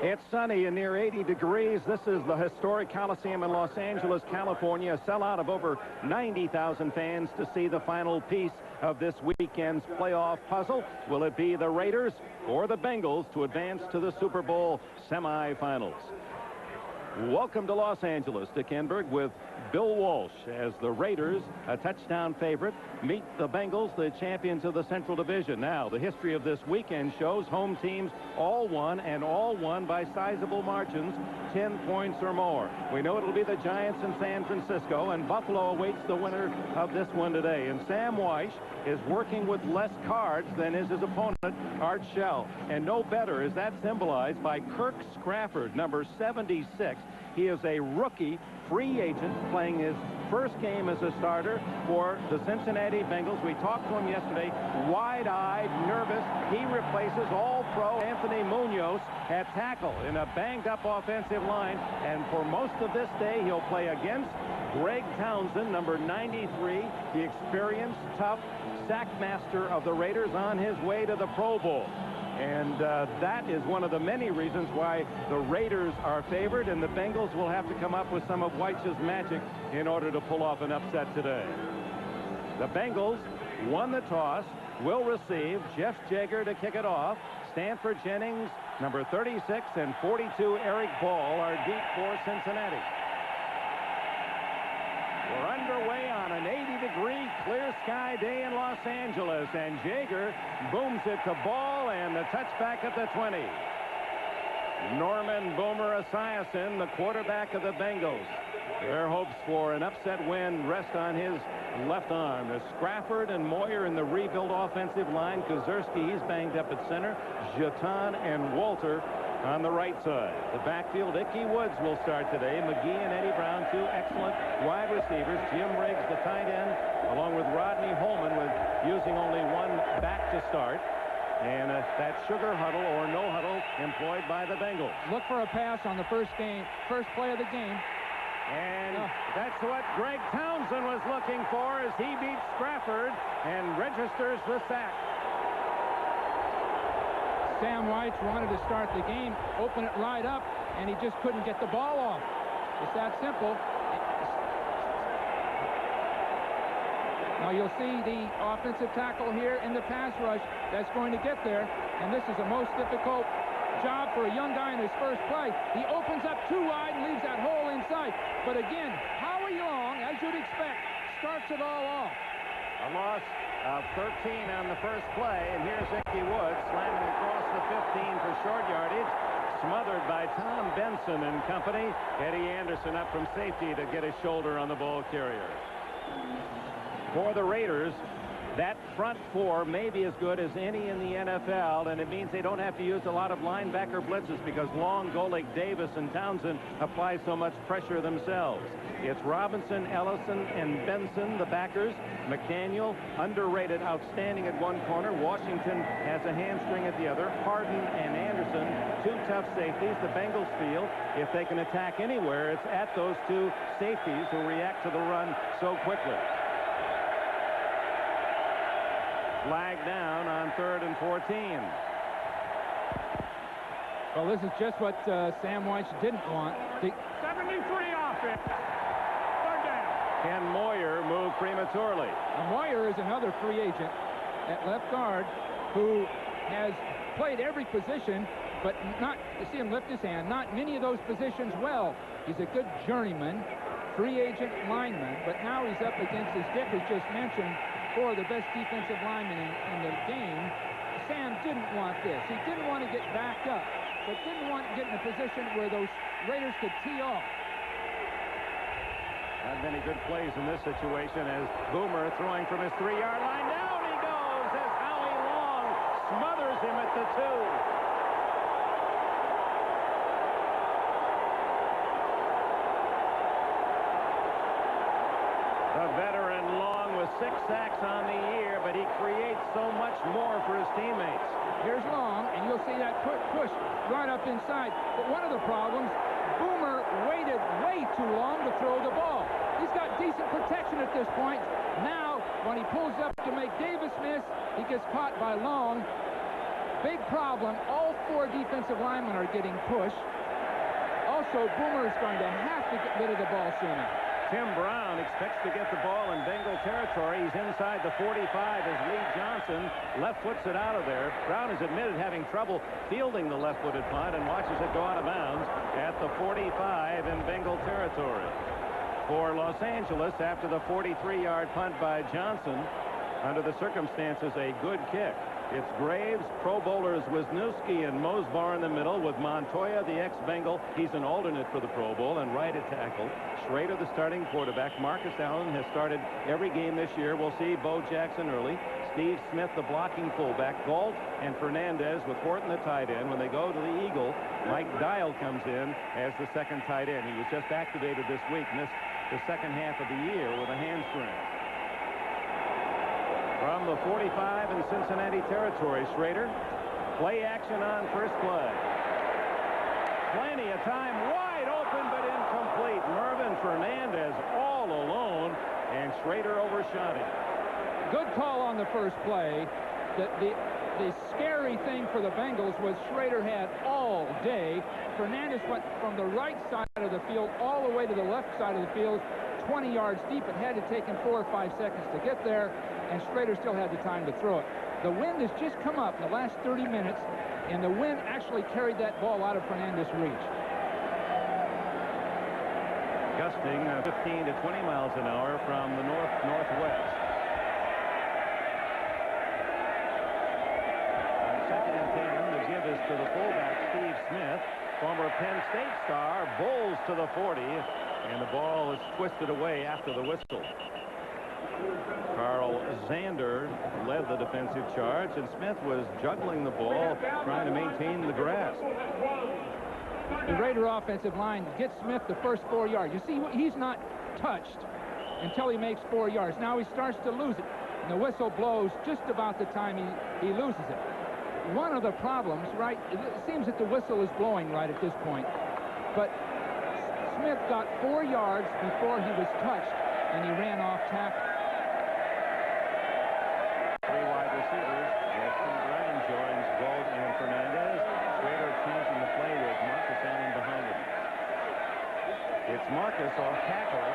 It's sunny and near 80 degrees. This is the historic Coliseum in Los Angeles, California. A sellout of over 90,000 fans to see the final piece of this weekend's playoff puzzle. Will it be the Raiders or the Bengals to advance to the Super Bowl semifinals? Welcome to Los Angeles, Dick Enberg, with Bill Walsh as the Raiders, a touchdown favorite, meet the Bengals, the champions of the Central Division. Now, the history of this weekend shows home teams all won, and all won by sizable margins, 10 points or more. We know it'll be the Giants in San Francisco, and Buffalo awaits the winner of this one today. And Sam Weish is working with less cards than is his opponent, Art Shell. And no better is that symbolized by Kirk Scrafford, number 76. He is a rookie free agent playing his first game as a starter for the Cincinnati Bengals. We talked to him yesterday, wide-eyed, nervous. He replaces all-pro Anthony Munoz at tackle in a banged-up offensive line. And for most of this day, he'll play against Greg Townsend, number 93, the experienced, tough sackmaster of the Raiders on his way to the Pro Bowl. And that is one of the many reasons why the Raiders are favored, and the Bengals will have to come up with some of Weich's magic in order to pull off an upset today. The Bengals won the toss, will receive. Jeff Jaeger to kick it off. Stanford Jennings, number 36, and 42, Eric Ball are deep for Cincinnati. We're underway on an 80-degree clear sky day in Los Angeles, and Jaeger booms it to Ball, and the touchback at the 20. Norman Boomer Esiason, the quarterback of the Bengals. Their hopes for an upset win rest on his left arm. As Scrafford and Moyer in the rebuild offensive line. Kuzerski, he's banged up at center. Jeton and Walter on the right side. The backfield, Ickey Woods will start today. McGee and Eddie Brown, two excellent wide receivers. Jim Riggs, the tight end, along with Rodney Holman, with using only one back to start. And that sugar huddle or no huddle employed by the Bengals. Look for a pass on the first play of the game. And that's what Greg Townsend was looking for as he beats Scrafford and registers the sack. Sam Weich wanted to start the game, open it right up, and he just couldn't get the ball off. It's that simple. Now you'll see the offensive tackle here in the pass rush that's going to get there, and this is a most difficult job for a young guy in his first play. He opens up too wide and leaves that hole inside. But again, Howie Long, as you'd expect, starts it all off. A loss of 13 on the first play, and here's Ickey Woods slamming across the 15 for short yardage, smothered by Tom Benson and company. Eddie Anderson up from safety to get his shoulder on the ball carrier. For the Raiders, that front four may be as good as any in the NFL, and it means they don't have to use a lot of linebacker blitzes because Long, Golick, Davis, and Townsend apply so much pressure themselves. It's Robinson, Ellison, and Benson, the backers. McDaniel, underrated, outstanding at one corner. Washington has a hamstring at the other. Harden and Anderson, two tough safeties. The Bengals feel if they can attack anywhere, it's at those two safeties who react to the run so quickly. Flag down on 3rd and 14. Well, this is just what Sam Weich didn't want. 73 offense. 3rd down. Ken Moyer moved prematurely. Now, Moyer is another free agent at left guard who has played every position, but not, you see him lift his hand, not many of those positions well. He's a good journeyman, free agent lineman, but now he's up against, as Dick has just mentioned, four of the best defensive linemen in the game. Sam didn't want this. He didn't want to get backed up, but didn't want to get in a position where those Raiders could tee off. Not many good plays in this situation as Boomer throwing from his 3-yard line. Down he goes as Howie Long smothers him at the 2. The veteran Long with 6 sacks on the year, but he creates so much more for his teammates. Here's Long, and you'll see that push right up inside. But one of the problems, Boomer waited way too long to throw the ball. He's got decent protection at this point. Now, when he pulls up to make Davis miss, he gets caught by Long. Big problem. All 4 defensive linemen are getting pushed. Also, Boomer is going to have to get rid of the ball sooner. Tim Brown expects to get the ball in Bengal territory. He's inside the 45 as Lee Johnson left foots it out of there. Brown has admitted having trouble fielding the left-footed punt and watches it go out of bounds at the 45 in Bengal territory. For Los Angeles, after the 43-yard punt by Johnson, under the circumstances, a good kick. It's Graves, Pro Bowlers Wisniewski and Mosbar in the middle with Montoya, the ex-Bengal. He's an alternate for the Pro Bowl and right at tackle. Schrader, the starting quarterback. Marcus Allen has started every game this year. We'll see Bo Jackson early. Steve Smith, the blocking fullback. Galt and Fernandez with Horton, the tight end. When they go to the Eagle, Mike Dial comes in as the second tight end. He was just activated this week, missed the second half of the year with a hamstring. From the 45 in Cincinnati territory, Schrader. Play action on first play. Plenty of time, wide open but incomplete. Mervyn Fernandez all alone, and Schrader overshot it. Good call on the first play. The scary thing for the Bengals was Schrader had all day. Fernandez went from the right side of the field all the way to the left side of the field, 20 yards deep. It had to take him 4 or 5 seconds to get there, and Schrader still had the time to throw it. The wind has just come up in the last 30 minutes, and the wind actually carried that ball out of Fernandez's reach. Gusting 15 to 20 miles an hour from the north-northwest. Second and 10, the give is to the fullback, Steve Smith. Former Penn State star, bowls to the 40, and the ball is twisted away after the whistle. Carl Zander led the defensive charge, and Smith was juggling the ball, trying to maintain the grasp. The Raider offensive line gets Smith the first 4 yards. You see, he's not touched until he makes 4 yards. Now he starts to lose it, and the whistle blows just about the time he loses it. One of the problems, right, it seems that the whistle is blowing right at this point, but Smith got 4 yards before he was touched, and he ran off tackle. Three wide receivers. Weston Brown joins Gold and Fernandez. Schrader changing the play with Marcus Allen behind him. It's Marcus off tackle,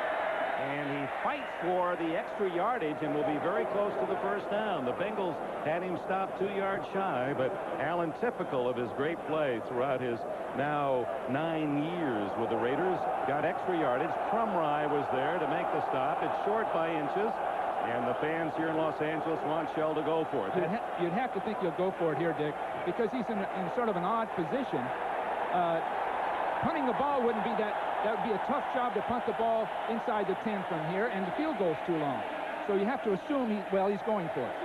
and he fights for the extra yardage and will be very close to the first down. The Bengals had him stopped 2 yards shy, but Allen, typical of his great play throughout his now 9 years with the Raiders, got extra yardage. Crumry was there to make the stop. It's short by inches, and the fans here in Los Angeles want Shell to go for it. You'd have to think he'll go for it here, Dick, because he's in sort of an odd position. Punting the ball wouldn't be that would be a tough job to punt the ball inside the 10 from here, and the field goal's too long. So you have to assume he's going for it.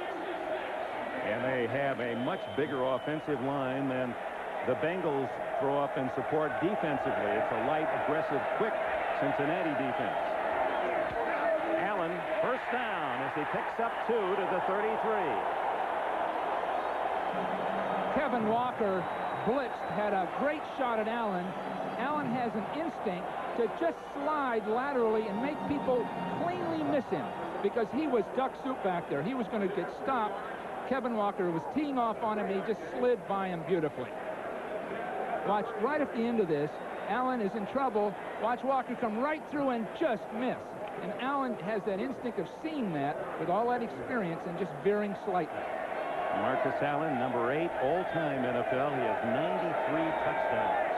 And they have a much bigger offensive line than the Bengals throw up in support defensively. It's a light, aggressive, quick Cincinnati defense. Allen, first down as he picks up 2 to the 33. Kevin Walker blitzed, had a great shot at Allen. Allen has an instinct to just slide laterally and make people cleanly miss him because he was duck soup back there. He was going to get stopped. Kevin Walker was teeing off on him, and he just slid by him beautifully. Watch right at the end of this. Allen is in trouble. Watch Walker come right through and just miss. And Allen has that instinct of seeing that with all that experience and just veering slightly. Marcus Allen, number 8 all-time NFL. He has 93 touchdowns.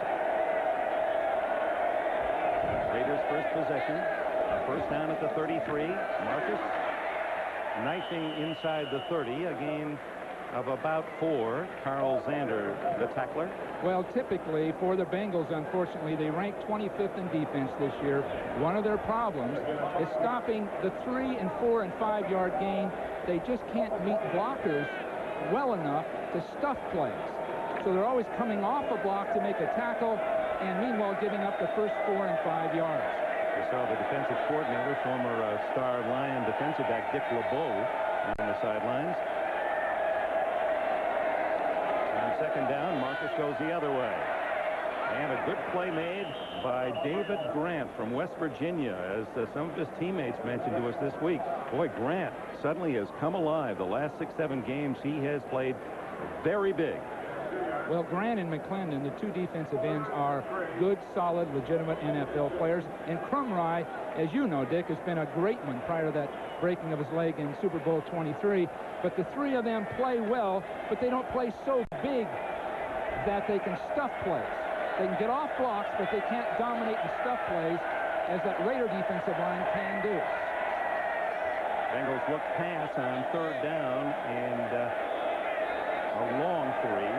Raiders' first possession. A first down at the 33. Marcus knifing inside the 30. A gain of about 4. Carl Zander, the tackler. Well, typically for the Bengals, unfortunately, they rank 25th in defense this year. One of their problems is stopping the 3 and 4 and 5 yard gain. They just can't meet blockers well enough to stuff plays. So they're always coming off a block to make a tackle, and meanwhile giving up the first 4 and 5 yards. We saw the defensive coordinator, former star Lion defensive back Dick LeBeau on the sidelines. On second down, Marcus goes the other way. And a good play made by David Grant from West Virginia, as some of his teammates mentioned to us this week. Boy, Grant suddenly has come alive. The last 6-7 games he has played very big. Well, Grant and McClendon, the two defensive ends, are good, solid, legitimate NFL players. And Crumry, as you know, Dick, has been a great one prior to that breaking of his leg in Super Bowl 23. But the three of them play well, but they don't play so big that they can stuff plays. They can get off blocks, but they can't dominate and stuff plays as that Raider defensive line can do. Bengals look pass on third down and a long three.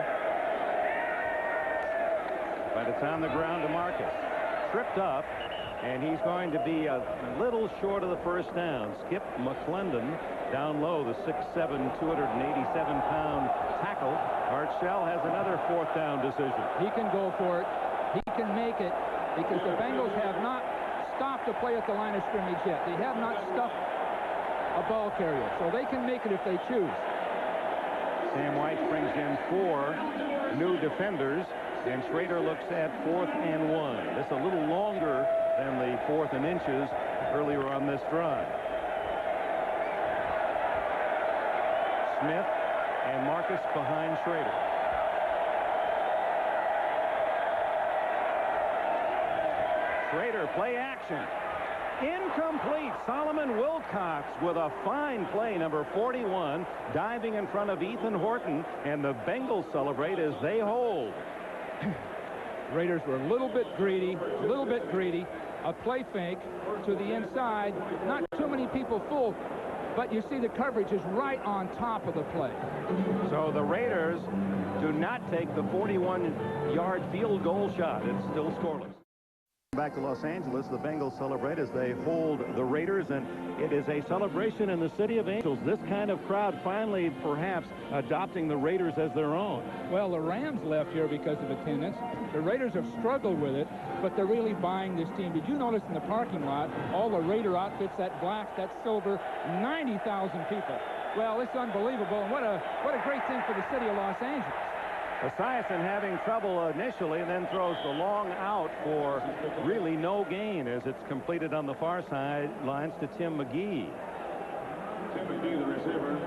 But it's on the ground to Marcus. Tripped up, and he's going to be a little short of the first down. Skip McClendon down low, the 6'7", 287-pound tackle. Hartzell has another fourth down decision. He can go for it. He can make it because the Bengals have not stopped to play at the line of scrimmage yet. They have not stuffed a ball carrier, so they can make it if they choose. Sam White brings in 4 new defenders, and Schrader looks at 4th and 1. This a little longer than the 4th and inches earlier on this drive. Smith and Marcus behind Schrader. Schrader, play action. Incomplete. Solomon Wilcox with a fine play, number 41, diving in front of Ethan Horton, and the Bengals celebrate as they hold. Raiders were a little bit greedy, a play fake to the inside. Not too many people full, but you see the coverage is right on top of the play. So the Raiders do not take the 41-yard field goal shot. It's still scoreless. Back to Los Angeles, the Bengals celebrate as they hold the Raiders, and it is a celebration in the city of Angels. This kind of crowd finally perhaps adopting the Raiders as their own. Well, the Rams left here because of attendance. The Raiders have struggled with it, but they're really buying this team. Did you notice in the parking lot, all the Raider outfits, that black, that silver, 90,000 people. Well, it's unbelievable, and what a great thing for the city of Los Angeles. Esiason having trouble initially, and then throws the long out for really no gain as it's completed on the far side lines to Tim McGee. Tim McGee, the receiver.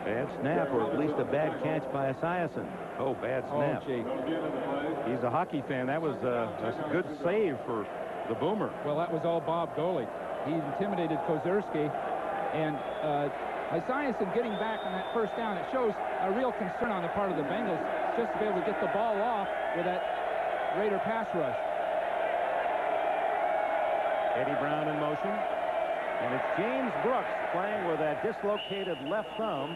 Bad snap, or at least a bad catch by Esiason. Oh, bad snap. Oh, gee. He's a hockey fan. That was a good save for the Boomer. Well, that was all Bob Doley. He intimidated Kozerski, and Esiason getting back on that first down. It shows a real concern on the part of the Bengals just to be able to get the ball off with that Raider pass rush. Eddie Brown in motion. And it's James Brooks playing with that dislocated left thumb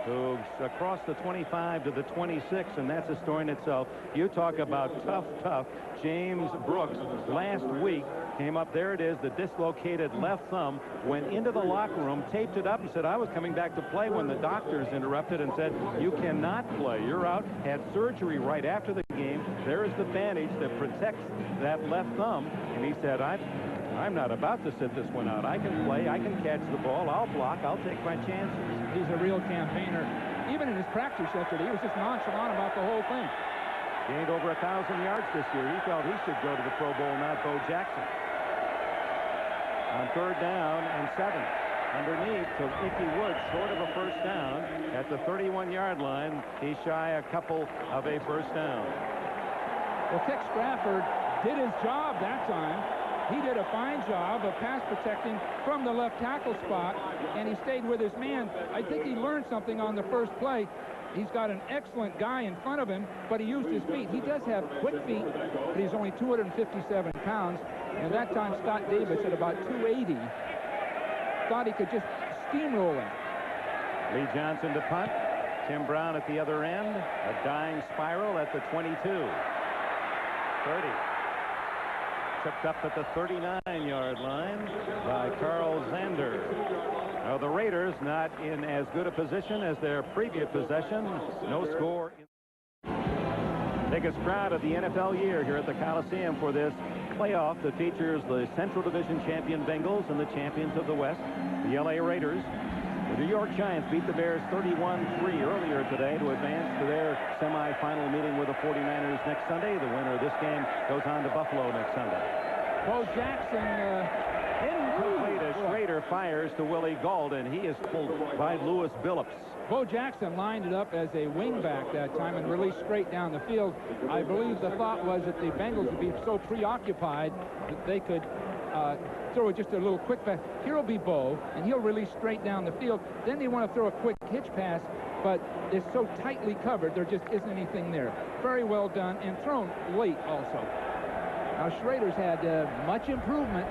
who's across the 25 to the 26, and that's a story in itself. You talk about tough. James Brooks last week came up. There it is, the dislocated left thumb, went into the locker room, taped it up, and said, I was coming back to play, when the doctors interrupted and said, you cannot play. You're out. Had surgery right after the game. There is the bandage that protects that left thumb. And he said, I'm not about to sit this one out. I can play. I can catch the ball. I'll block. I'll take my chances. He's a real campaigner. Even in his practice yesterday, he was just nonchalant about the whole thing. Gained over 1,000 yards this year. He felt he should go to the Pro Bowl, not Bo Jackson. On third down and 7. Underneath to Ickey Woods, short of a first down. At the 31-yard line, he's shy a couple of a first down. Well, Kick Strafford did his job that time. He did a fine job of pass protecting from the left tackle spot, and he stayed with his man. I think he learned something on the first play. He's got an excellent guy in front of him, but he used his feet. He does have quick feet, but he's only 257 pounds. And that time, Scott Davis at about 280 thought he could just steamroll him. Lee Johnson to punt. Tim Brown at the other end. A dying spiral at the 22. 30. Tripped up at the 39-yard line by Carl Zander. Now the Raiders not in as good a position as their previous possession. No score. Biggest crowd of the NFL year here at the Coliseum for this playoff that features the Central Division champion Bengals and the champions of the West, the LA Raiders. The New York Giants beat the Bears 31-3 earlier today to advance to their semifinal meeting with the 49ers next Sunday. The winner of this game goes on to Buffalo next Sunday. Bo Jackson incomplete as Schrader Schrader fires to Willie Gauld, and he is pulled by Lewis Billups. Bo Jackson lined it up as a wingback that time and released straight down the field. I believe the thought was that the Bengals would be so preoccupied that they could throw just a little quick pass. Here will be Bo, and he'll release straight down the field. Then they want to throw a quick hitch pass, but it's so tightly covered, there just isn't anything there. Very well done, and thrown late also. Now, Schrader's had much improvement.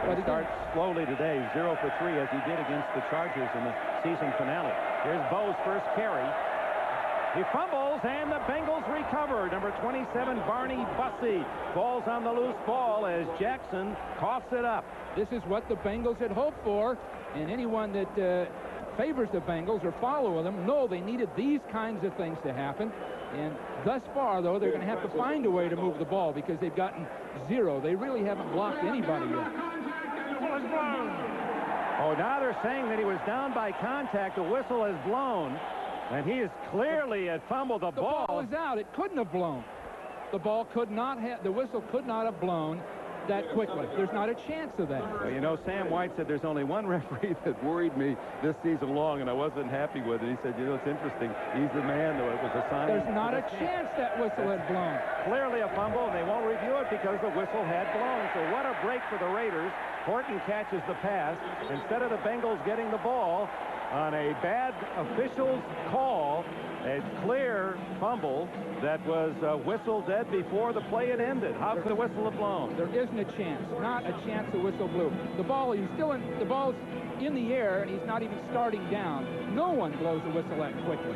But he starts slowly today, 0 for 3, as he did against the Chargers in the season finale. Here's Bo's first carry. He fumbles, and the Bengals recover. Number 27, Barney Bussey, falls on the loose ball as Jackson coughs it up. This is what the Bengals had hoped for, and anyone that favors the Bengals or follow them know they needed these kinds of things to happen. And thus far, though, they're going to have to find a way to move the ball because they've gotten 0. They really haven't blocked anybody yet. Oh, now they're saying that he was down by contact. The whistle has blown, and he is clearly had fumbled the ball. The ball is out. It couldn't have blown. The ball could not have, the whistle could not have blown that quickly. There's not a chance of that. Well, you know, Sam White said there's only one referee that worried me this season long, and I wasn't happy with it. He said, you know, it's interesting. He's the man that was assigned. There's not a chance that whistle had blown. Clearly a fumble, and they won't review it because the whistle had blown. So what a break for the Raiders. Horton catches the pass. Instead of the Bengals getting the ball on a bad official's call, a clear fumble that was whistled dead before the play had ended. How could the whistle have blown? There isn't a chance. Not a chance the whistle blew. The ball, he's still in, the ball's in the air, and he's not even starting down. No one blows the whistle that quickly.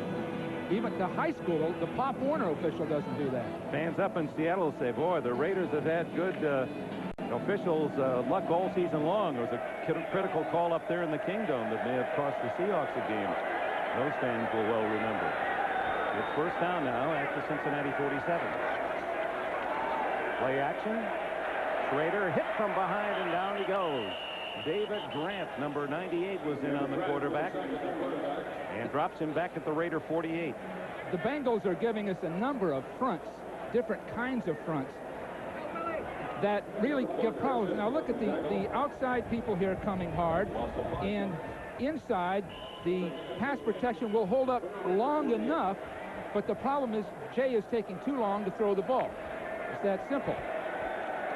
Even the high school, the Pop Warner official doesn't do that. Fans up in Seattle say, boy, the Raiders have had good officials luck all season long. There was a critical call up there in the Kingdom that may have cost the Seahawks a game. Those fans will well remember. It's first down now at the Cincinnati 47. Play action. Schrader hit from behind, and down he goes. David Grant, number 98, was in on the quarterback and drops him back at the Raider 48. The Bengals are giving us a number of fronts, different kinds of fronts, that really give problems. Now look at the outside people here coming hard, and inside the pass protection will hold up long enough, but the problem is Jay is taking too long to throw the ball. It's that simple.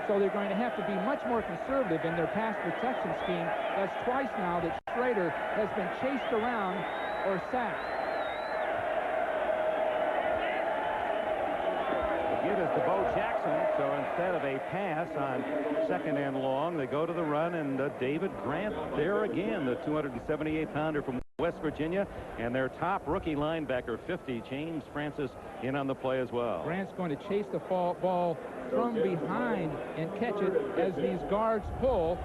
So they're going to have to be much more conservative in their pass protection scheme. That's twice now that Schrader has been chased around or sacked. The give is to Bo Jackson, so instead of a pass on second and long, they go to the run, and David Grant there again, the 278-pounder from West Virginia, and their top rookie linebacker, 50, James Francis, in on the play as well. Grant's going to chase the ball from behind and catch it as these guards pull.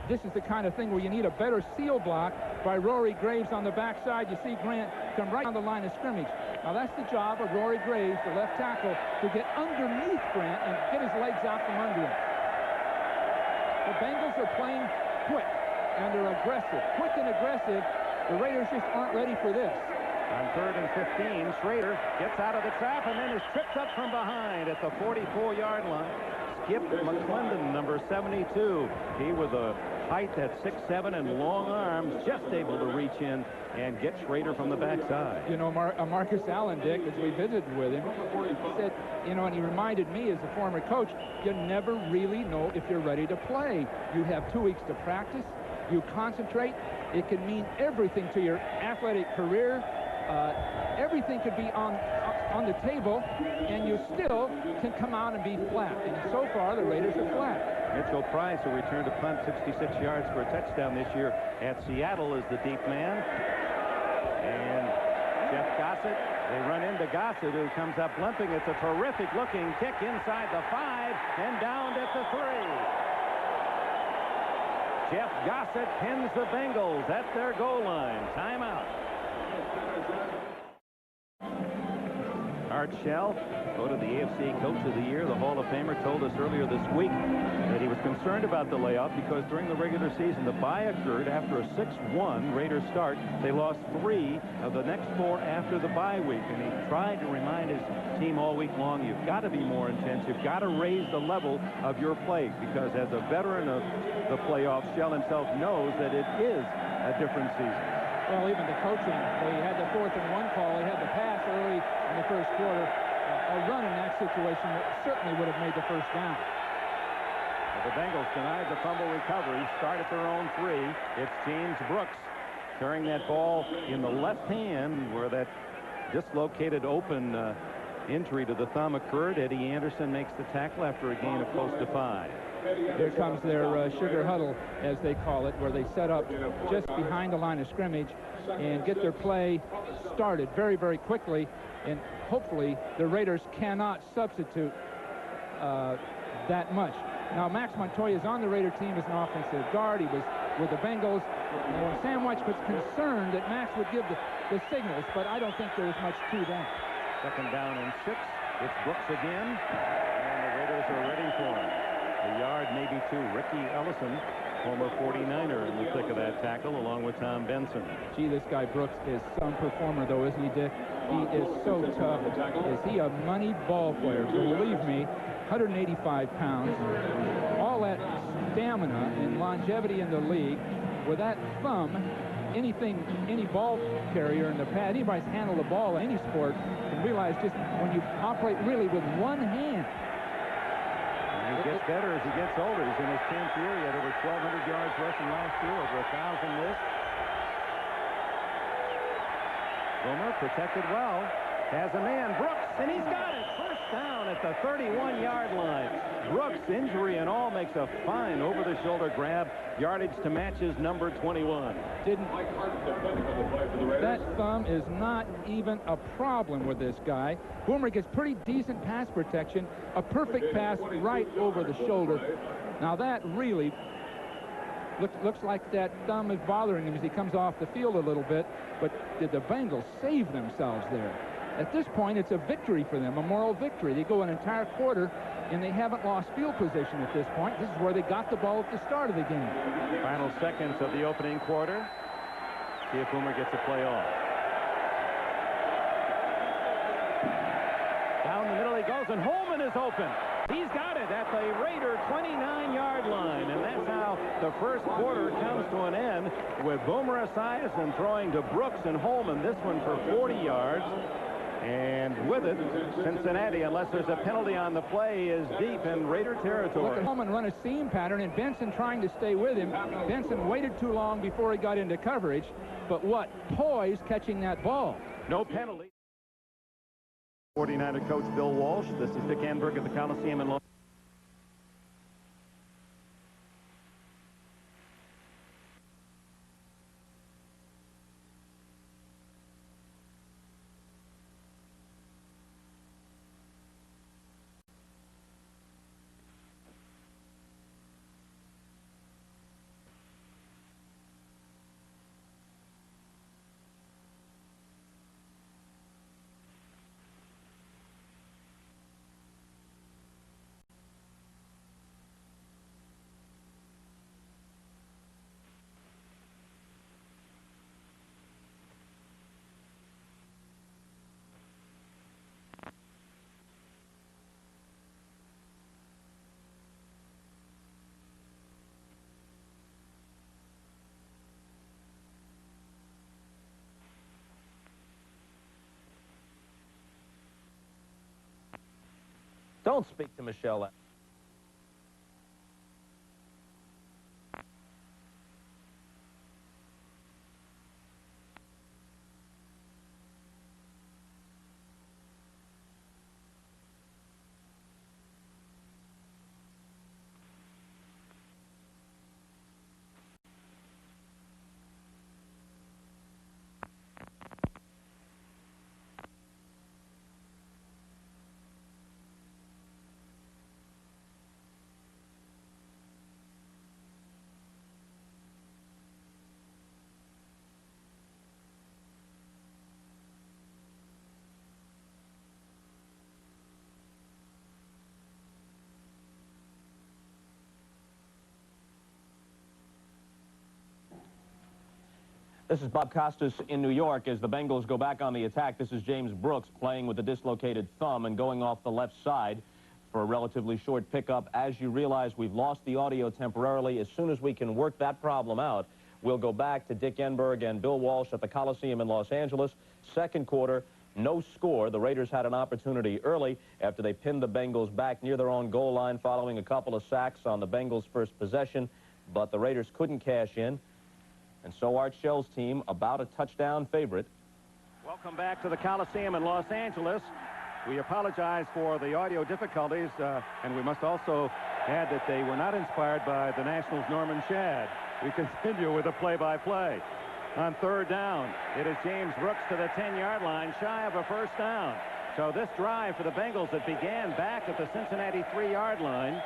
This is the kind of thing where you need a better seal block by Rory Graves on the backside. You see Grant come right on the line of scrimmage. Now that's the job of Rory Graves, the left tackle, to get underneath Grant and get his legs out from under him. The Bengals are playing quick, and they're aggressive. Quick and aggressive. The Raiders just aren't ready for this. On 3rd and 15, Schrader gets out of the trap and then is tripped up from behind at the 44-yard line. Skip McClendon, number 72. He with a height at 6'7" and long arms, just able to reach in and get Schrader from the backside. You know, Marcus Allen, Dick, as we visited with him, said, you know, and he reminded me as a former coach, you never really know if you're ready to play. You have 2 weeks to practice. You concentrate. It can mean everything to your athletic career. Everything could be on the table, and you still can come out and be flat. And so far, the Raiders are flat. Mitchell Price, who returned a punt 66 yards for a touchdown this year at Seattle, is the deep man. And Jeff Gossett, they run into Gossett, who comes up limping. It's a terrific-looking kick inside the 5 and down at the 3. Jeff Gossett pins the Bengals at their goal line. Timeout. Our Art Shell, voted the AFC Coach of the Year. The Hall of Famer told us earlier this week that he was concerned about the layoff because during the regular season, the bye occurred after a 6-1 Raiders start. They lost 3 of the next 4 after the bye week, and he tried to remind his team all week long, you've got to be more intense. You've got to raise the level of your play, because as a veteran of the playoffs, Shell himself knows that it is a different season. Well, even the coaching, they had the 4th and 1 call. They had the pass early in the first quarter. A run in that situation certainly would have made the first down. But the Bengals denied the fumble recovery, start at their own 3. It's James Brooks carrying that ball in the left hand where that dislocated open injury to the thumb occurred. Eddie Anderson makes the tackle after a gain of close to 5. Here comes their sugar huddle, as they call it, where they set up just behind the line of scrimmage and get their play started very, very quickly. And hopefully the Raiders cannot substitute that much. Now, Max Montoya is on the Raider team as an offensive guard. He was with the Bengals. And Sam White was concerned that Max would give the signals, but I don't think there's much to that. 2nd down and 6. It's Brooks again, and the Raiders are ready for him. A yard, maybe 2. Ricky Ellison, former 49er, in the thick of that tackle, along with Tom Benson. Gee, this guy Brooks is some performer, though, isn't he, Dick? He is so tough. Is he a money ball player? Believe me, 185 pounds. All that stamina and longevity in the league. With that thumb, any ball carrier in the pad, anybody's handled a ball in any sport can realize just when you operate really with one hand. He gets better as he gets older. He's in his 10th year. He had over 1,200 yards rushing last year, over 1,000 this. Boomer protected well. Has a man, Brooks, and he's got it. First down at the 31-yard line. Brooks, injury and all, makes a fine over-the-shoulder grab. Yardage to match his number 21. That thumb is not even a problem with this guy. Boomer gets pretty decent pass protection. A perfect pass right over the shoulder. Now that really looks like that thumb is bothering him as he comes off the field a little bit. But did the Bengals save themselves there? At this point, it's a victory for them, a moral victory. They go an entire quarter, and they haven't lost field position at this point. This is where they got the ball at the start of the game. Final seconds of the opening quarter. See if Boomer gets a play off. Down the middle he goes, and Holman is open. He's got it at the Raider 29-yard line, and that's how the first quarter comes to an end, with Boomer Esiason throwing to Brooks and Holman, this one for 40 yards. And with it, Cincinnati, unless there's a penalty on the play, is deep in Raider territory. Look at Holman run a seam pattern, and Benson trying to stay with him. Benson waited too long before he got into coverage. But what poise catching that ball. No penalty. 49er coach Bill Walsh. This is Dick Enberg at the Coliseum in Los Angeles. Don't speak to Michelle. This is Bob Costas in New York as the Bengals go back on the attack. This is James Brooks playing with a dislocated thumb and going off the left side for a relatively short pickup. As you realize, we've lost the audio temporarily. As soon as we can work that problem out, we'll go back to Dick Enberg and Bill Walsh at the Coliseum in Los Angeles. Second quarter, no score. The Raiders had an opportunity early after they pinned the Bengals back near their own goal line following a couple of sacks on the Bengals' first possession, but the Raiders couldn't cash in. And so Art Shell's team, about a touchdown favorite. Welcome back to the Coliseum in Los Angeles. We apologize for the audio difficulties, and we must also add that they were not inspired by the Nationals' Norman Shadd. We continue with a play-by-play. On third down, it is James Brooks to the 10-yard line, shy of a first down. So this drive for the Bengals that began back at the Cincinnati 3-yard line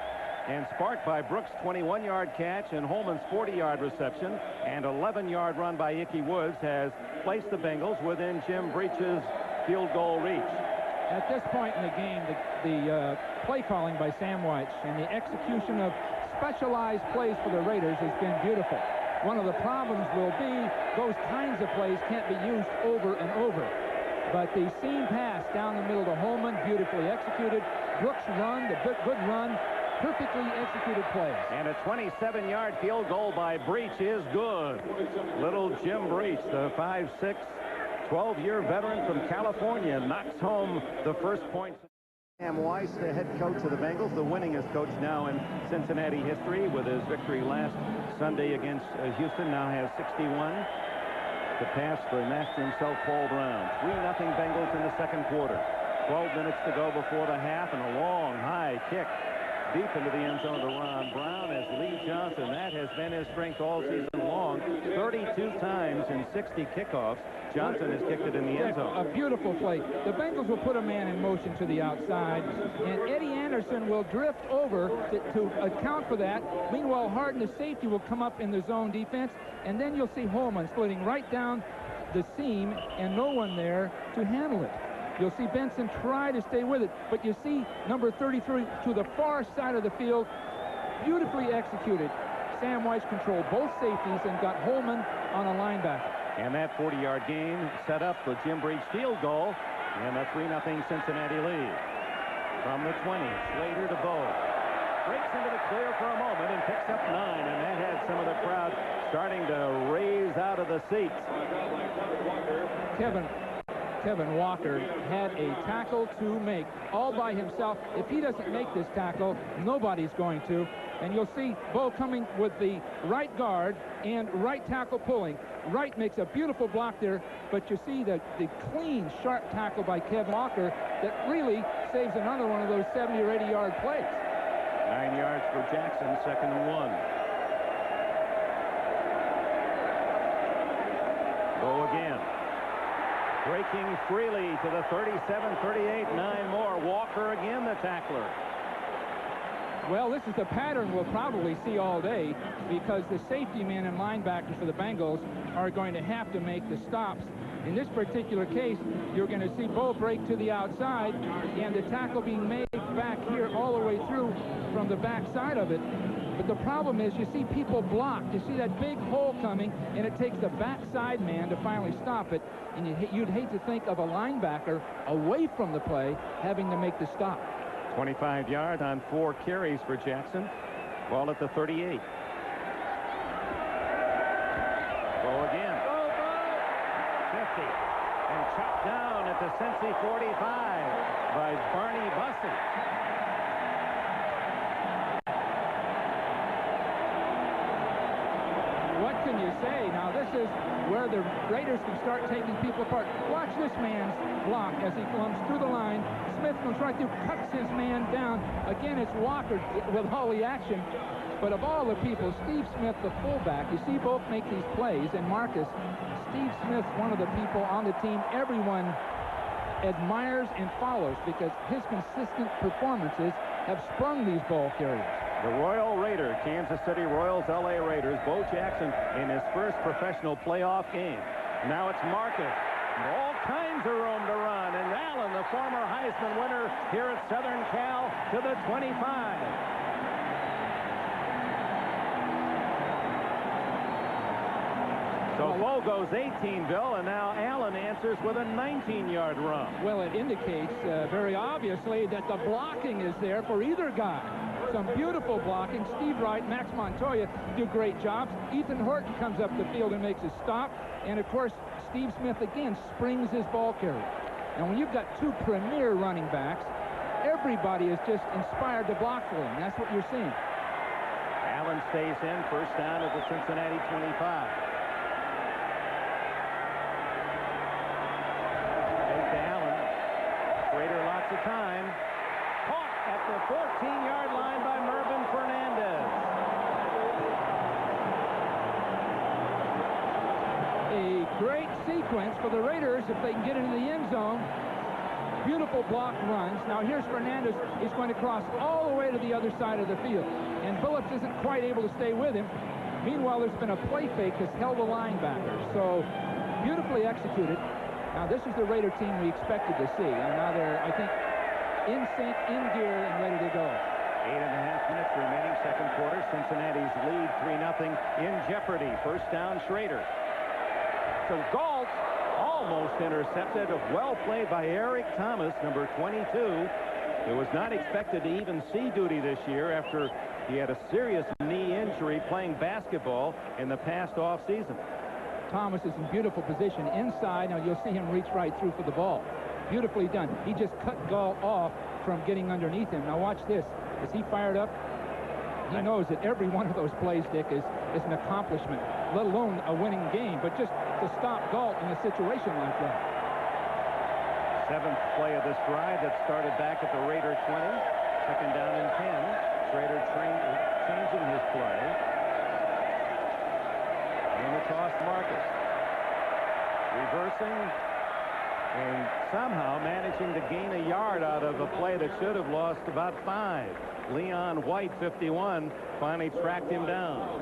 and sparked by Brooks' 21-yard catch and Holman's 40-yard reception and 11-yard run by Ickey Woods has placed the Bengals within Jim Breach's field goal reach. At this point in the game, the play calling by Sam Weich and the execution of specialized plays for the Raiders has been beautiful. One of the problems will be those kinds of plays can't be used over and over. But the seam pass down the middle to Holman, beautifully executed. Brooks' run, the good run, perfectly executed plays. And a 27-yard field goal by Breach is good. Little Jim Breach, the 5'6", 12-year veteran from California, knocks home the first point. Sam Weiss, the head coach of the Bengals, the winningest coach now in Cincinnati history, with his victory last Sunday against Houston, now has 61. The pass for master himself, Paul Brown. 3-0 Bengals in the second quarter. 12 minutes to go before the half, and a long, high kick deep into the end zone to Ron Brown as Lee Johnson. That has been his strength all season long. 32 times in 60 kickoffs, Johnson has kicked it in the end zone. A beautiful play. The Bengals will put a man in motion to the outside, and Eddie Anderson will drift over to account for that. Meanwhile, Harden, the safety, will come up in the zone defense, and then you'll see Holman splitting right down the seam and no one there to handle it. You'll see Benson try to stay with it, but you see number 33 to the far side of the field, beautifully executed. Sam Weich controlled both safeties and got Holman on a linebacker. And that 40-yard gain set up the Jim Breach field goal, and a 3-0 Cincinnati lead. From the 20, Slater to Bowe. Breaks into the clear for a moment and picks up 9, and that had some of the crowd starting to raise out of the seats. Kevin Walker had a tackle to make all by himself. If he doesn't make this tackle, nobody's going to. And you'll see Bowe coming with the right guard and right tackle pulling. Right makes a beautiful block there, but you see the clean, sharp tackle by Kevin Walker that really saves another one of those 70 or 80-yard plays. 9 yards for Jackson, 2nd and 1. Bowe again. Breaking freely to the 37, 38, 9 more. Walker again, the tackler. Well, this is the pattern we'll probably see all day because the safety men and linebackers for the Bengals are going to have to make the stops. In this particular case, you're going to see Bowe break to the outside and the tackle being made back here all the way through from the back side of it. But the problem is you see people blocked. You see that big hole coming, and it takes the backside man to finally stop it. And you'd hate to think of a linebacker away from the play having to make the stop. 25 yards on 4 carries for Jackson. Ball at the 38. Bowe again. 50. And chopped down at the Cincy 45 by Barney Bussey. What can you say? Now, this is where the Raiders can start taking people apart. Watch this man's block as he comes through the line. Smith comes right through, cuts his man down. Again, it's Walker with all the action. But of all the people, Steve Smith, the fullback, you see both make these plays, and Marcus, Steve Smith's one of the people on the team everyone admires and follows because his consistent performances have sprung these ball carriers. The Royal Raider, Kansas City Royals, LA Raiders, Bo Jackson in his first professional playoff game. Now it's Marcus. All kinds of room to run. And Allen, the former Heisman winner here at Southern Cal, to the 25. So Logo's 18, Bill, and now Allen answers with a 19-yard run. Well, it indicates very obviously that the blocking is there for either guy. Some beautiful blocking. Steve Wright, Max Montoya do great jobs. Ethan Horton comes up the field and makes a stop. And, of course, Steve Smith again springs his ball carrier. And when you've got two premier running backs, everybody is just inspired to block for him. That's what you're seeing. Allen stays in, first down at the Cincinnati 25. Take to Allen. Schrader lots of time. Caught at the 14-yard line by Mervyn Fernandez. A great sequence for the Raiders if they can get into the end zone. Beautiful block runs. Now here's Fernandez. He's going to cross all the way to the other side of the field. And Phillips isn't quite able to stay with him. Meanwhile, there's been a play fake that's held the linebacker. So beautifully executed. Now this is the Raider team we expected to see. And now they're, I think, in sync, in gear, and ready to go. 8.5 minutes remaining, second quarter. Cincinnati's lead 3-0 in jeopardy. First down, Schrader. So Galt almost intercepted. Well played by Eric Thomas, number 22. Who was not expected to even see duty this year after he had a serious knee injury playing basketball in the past offseason. Thomas is in beautiful position inside. Now you'll see him reach right through for the ball. Beautifully done. He just cut Galt off from getting underneath him. Now watch this. Is he fired up? He knows that every one of those plays, Dick, is an accomplishment, let alone a winning game. But just to stop Galt in a situation like that. Seventh play of this drive that started back at the Raider 20. Second down and 10. Schrader changing his play. And the toss to Marcus. Reversing and somehow managing to gain a yard out of a play that should have lost about 5. Leon White, 51, finally tracked him down.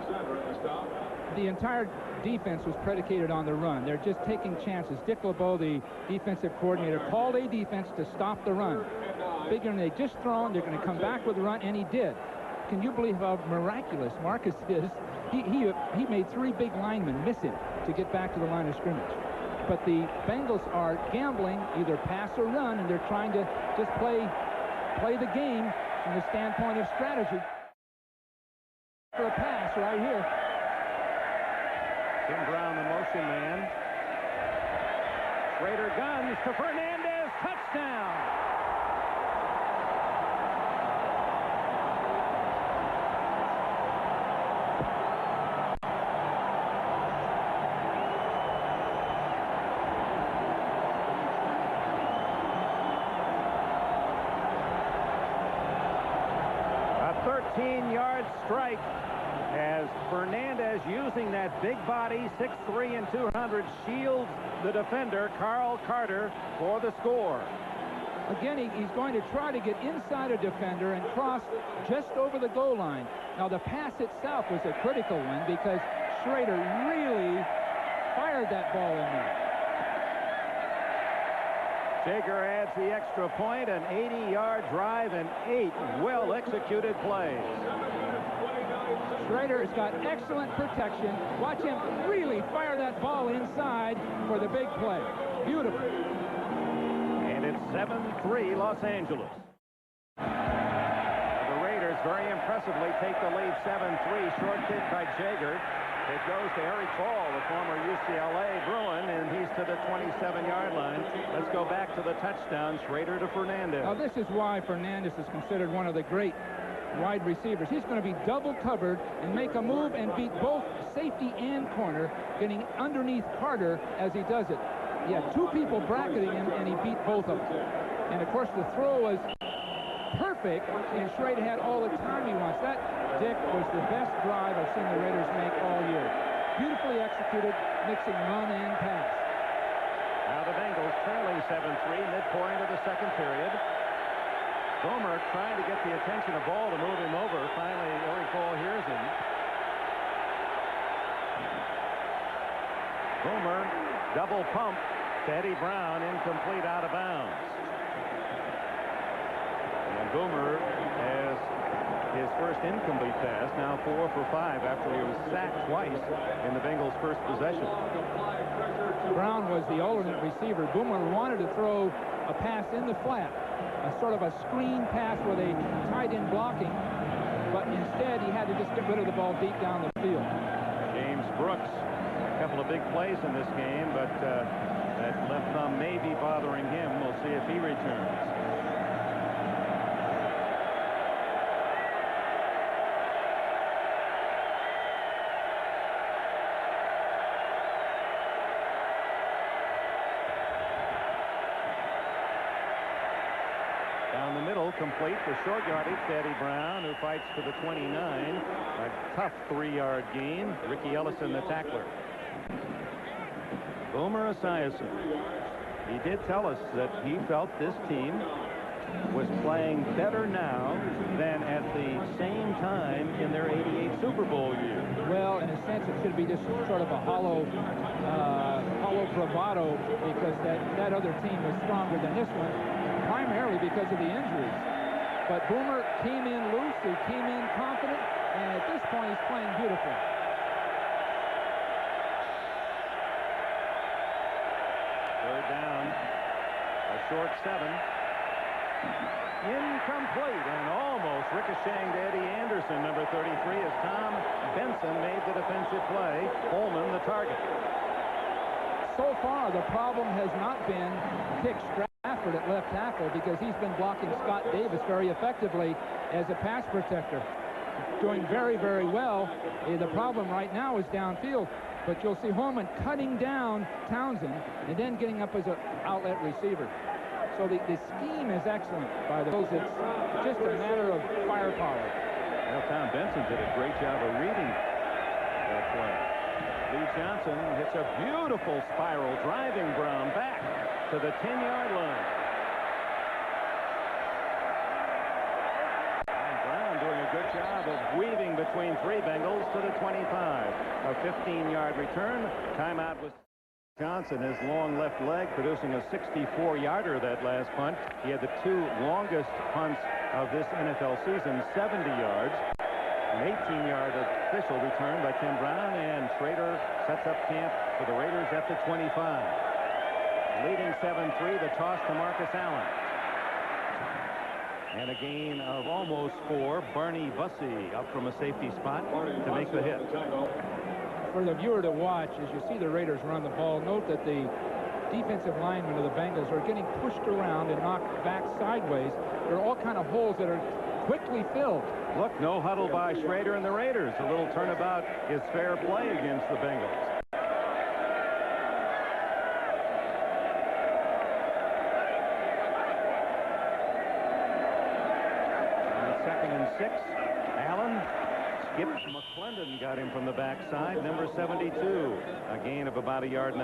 The entire defense was predicated on the run. They're just taking chances. Dick LeBeau, the defensive coordinator, called a defense to stop the run. Figuring they just thrown, they're going to come back with the run, and he did. Can you believe how miraculous Marcus is? He made 3 big linemen miss him to get back to the line of scrimmage. But the Bengals are gambling, either pass or run, and they're trying to just play the game from the standpoint of strategy. For a pass right here. Tim Brown, the motion man. Schrader guns to Fernandez. Touchdown. A 13-yard strike. As Fernandez, using that big body, 6'3" and 200, shields the defender, Carl Carter, for the score. Again, he's going to try to get inside a defender and cross just over the goal line. Now, the pass itself was a critical one because Schrader really fired that ball in there. Jager adds the extra point, an 80-yard drive and 8 well-executed plays. Schrader has got excellent protection. Watch him really fire that ball inside for the big play. Beautiful. And it's 7-3 Los Angeles. The Raiders very impressively take the lead 7-3. Short kick by Jager. It goes to Eric Ball, the former UCLA Bruin, and he's to the 27-yard line. Let's go back to the touchdown. Schrader to Fernandez. Now, this is why Fernandez is considered one of the great wide receivers. He's going to be double covered and make a move and beat both safety and corner, getting underneath Carter as he does it. He had 2 people bracketing him, and he beat both of them. And, of course, the throw was perfect, and Schrader had all the time he wants. That, Dick, was the best drive I've seen the Raiders make all year. Beautifully executed, mixing run and pass. Now the Bengals trailing 7-3, midpoint of the second period. Boomer trying to get the attention of Ball to move him over. Finally, Eric Ball hears him. Boomer, double pump to Eddie Brown, incomplete, out of bounds. And Boomer has his first incomplete pass, now 4 for 5 after he was sacked twice in the Bengals' first possession. Brown was the alternate receiver. Boomer wanted to throw a pass in the flat, a sort of a screen pass with a tight end blocking, but instead he had to just get rid of the ball deep down the field. James Brooks, a couple of big plays in this game, but that left thumb may be bothering him. We'll see if he returns. Down the middle, complete for short yardage. Eddie Brown, who fights for the 29. A tough 3-yard gain. Ricky Ellison, the tackler. Boomer Esiason. He did tell us that he felt this team was playing better now than at the same time in their '88 Super Bowl year. Well, in a sense, it should be just sort of a hollow bravado, because that other team was stronger than this one, primarily because of the injuries. But Boomer came in loose, he came in confident, and at this point he's playing beautiful. Third down, a short 7. Incomplete, and almost ricocheting to Eddie Anderson, number 33, as Tom Benson made the defensive play. Holman the target. So far, the problem has not been Kick Stratford at left tackle, because he's been blocking Scott Davis very effectively as a pass protector. Doing very, very well. The problem right now is downfield, but you'll see Holman cutting down Townsend and then getting up as an outlet receiver. So the scheme is excellent by the Bills. It's just a matter of firepower. Well, Tom Benson did a great job of reading that play. Lee Johnson hits a beautiful spiral, driving Brown back to the 10-yard line. And Brown doing a good job of weaving between 3 Bengals to the 25. A 15-yard return. Timeout was Johnson, his long left leg, producing a 64-yarder that last punt. He had the 2 longest punts of this NFL season, 70 yards. An 18-yard official return by Tim Brown, and Schrader sets up camp for the Raiders at the 25. Leading 7-3, the toss to Marcus Allen. And a gain of almost 4. Barney Bussey up from a safety spot to make the hit. For the viewer to watch, as you see the Raiders run the ball, note that the defensive linemen of the Bengals are getting pushed around and knocked back sideways. There are all kind of holes that are quickly filled. Look, no huddle by Schrader and the Raiders. A little turnabout is fair play against the Bengals. On 2nd and 6, Allen. Skip McClendon got him from the backside, number 72. A gain of about 1.5 yards.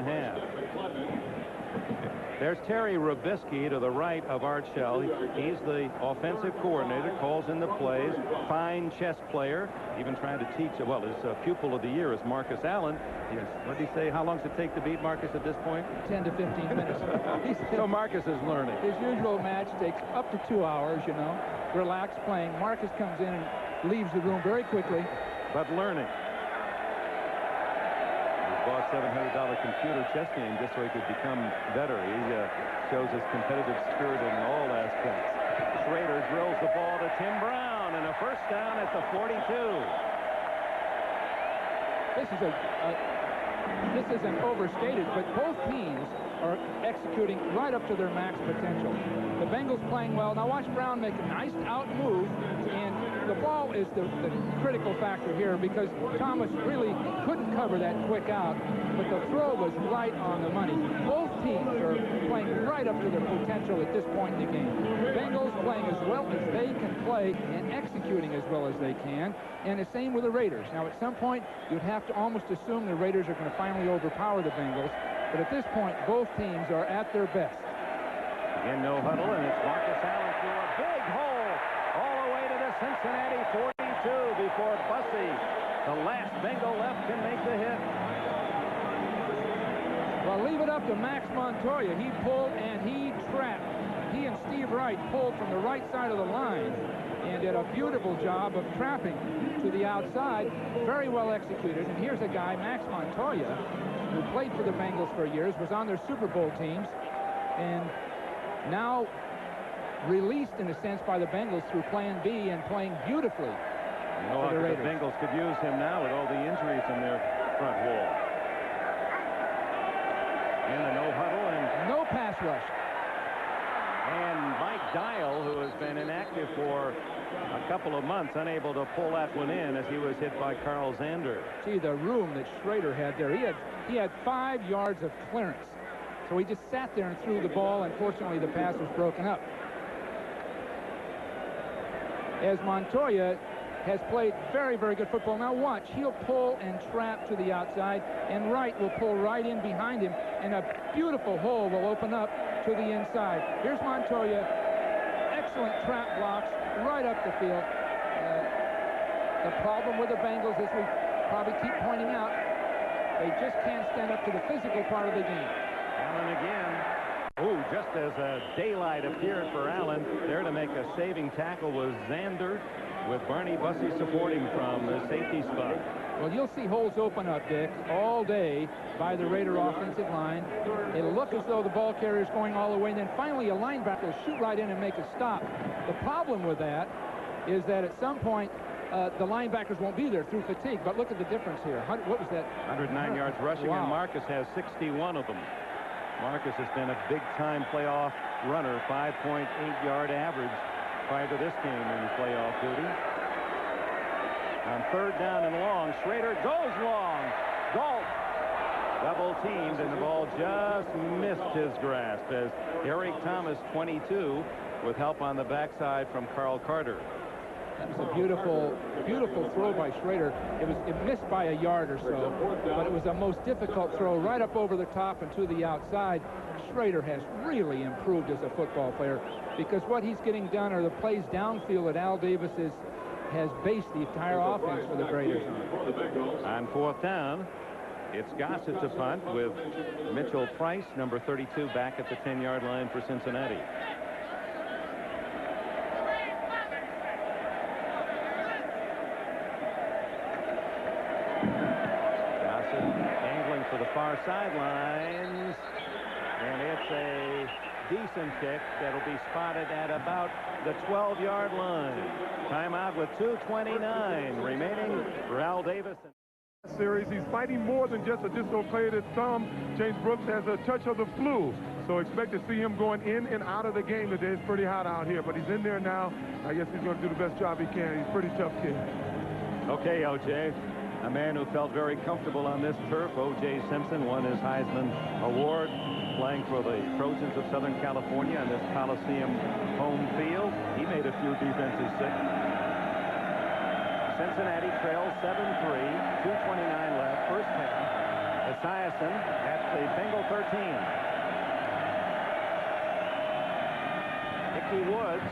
There's Terry Rubisky to the right of Art Shell. He's the offensive coordinator, calls in the plays. Fine chess player. Even trying to teach, well, his pupil of the year is Marcus Allen. What did he say? How long does it take to beat Marcus at this point? 10 to 15 minutes. So Marcus is learning. His usual match takes up to 2 hours, you know. Relaxed playing. Marcus comes in and leaves the room very quickly. But learning. He bought a $700 computer chess game just so he could become better. He shows his competitive spirit in all aspects. Schrader drills the ball to Tim Brown, and a first down at the 42. This isn't overstated, but both teams are executing right up to their max potential. The Bengals playing well. Now watch Brown make a nice out move, and the ball is the critical factor here, because Thomas really couldn't cover that quick out, but the throw was right on the money. Both teams are playing right up to their potential at this point in the game. Bengals playing as well as they can play and executing as well as they can, and the same with the Raiders. Now at some point you'd have to almost assume the Raiders are going to finally overpower the Bengals, but at this point both teams are at their best. Again, no huddle, and it's Marcus Allen through a big hole all the way to the Cincinnati 42 before Bussey, the last Bengal left, can make the hit. Well, leave it up to Max Montoya. He pulled and he trapped. He and Steve Wright pulled from the right side of the line. and did a beautiful job of trapping to the outside. Very well executed. And here's a guy, Max Montoya, who played for the Bengals for years, was on their Super Bowl teams, and now released in a sense by the Bengals through Plan B and playing beautifully. The Bengals could use him now with all the injuries in their front wall. And a no huddle and no pass rush. And Mike Dial, who has been inactive for a couple of months, unable to pull that one in as he was hit by Carl Zander. See the room that Schrader had there. He had 5 yards of clearance. So he just sat there and threw the ball. Unfortunately, the pass was broken up. As Montoya has played very, very good football. Now watch, he'll pull and trap to the outside, and Wright will pull right in behind him, and a beautiful hole will open up to the inside. Here's Montoya. Excellent trap blocks right up the field. The problem with the Bengals, as we probably keep pointing out, they just can't stand up to the physical part of the game. Allen again. Ooh, just as a daylight appeared for Allen, there to make a saving tackle was Zander, with Barney Bussey supporting from the safety spot. Well, you'll see holes open up, Dick, all day by the Raider offensive line. It'll look as though the ball carrier's going all the way, and then finally a linebacker will shoot right in and make a stop. The problem with that is that at some point, the linebackers won't be there through fatigue. But look at the difference here. What was that? 109 yards rushing, wow. And Marcus has 61 of them. Marcus has been a big-time playoff runner, 5.8-yard average prior to this game in playoff duty. On 3rd down and long, Schrader goes long. Galt double teamed, and the ball just missed his grasp as Eric Thomas, 22, with help on the backside from Carl Carter. That was a beautiful, beautiful throw by Schrader. It missed by a yard or so, but it was a most difficult throw right up over the top and to the outside. Schrader has really improved as a football player because what he's getting done are the plays downfield that Al Davis has based the entire offense for the Raiders on. On 4th down, it's Gossett to punt with Mitchell Price, number 32, back at the 10-yard line for Cincinnati. For the far sidelines, and it's a decent kick that'll be spotted at about the 12-yard line. Timeout with 2:29 remaining for Al Davis. Series, he's fighting more than just a dislocated thumb. James Brooks has a touch of the flu, so expect to see him going in and out of the game today. It's pretty hot out here, but he's in there now. I guess he's going to do the best job he can. He's a pretty tough kid. Okay, O.J. A man who felt very comfortable on this turf, O.J. Simpson, won his Heisman Award playing for the Trojans of Southern California on this Coliseum home field. He made a few defenses sick. Cincinnati trails 7-3, 2:29 left, first half. Esiason at the Bengal 13. Ickey Woods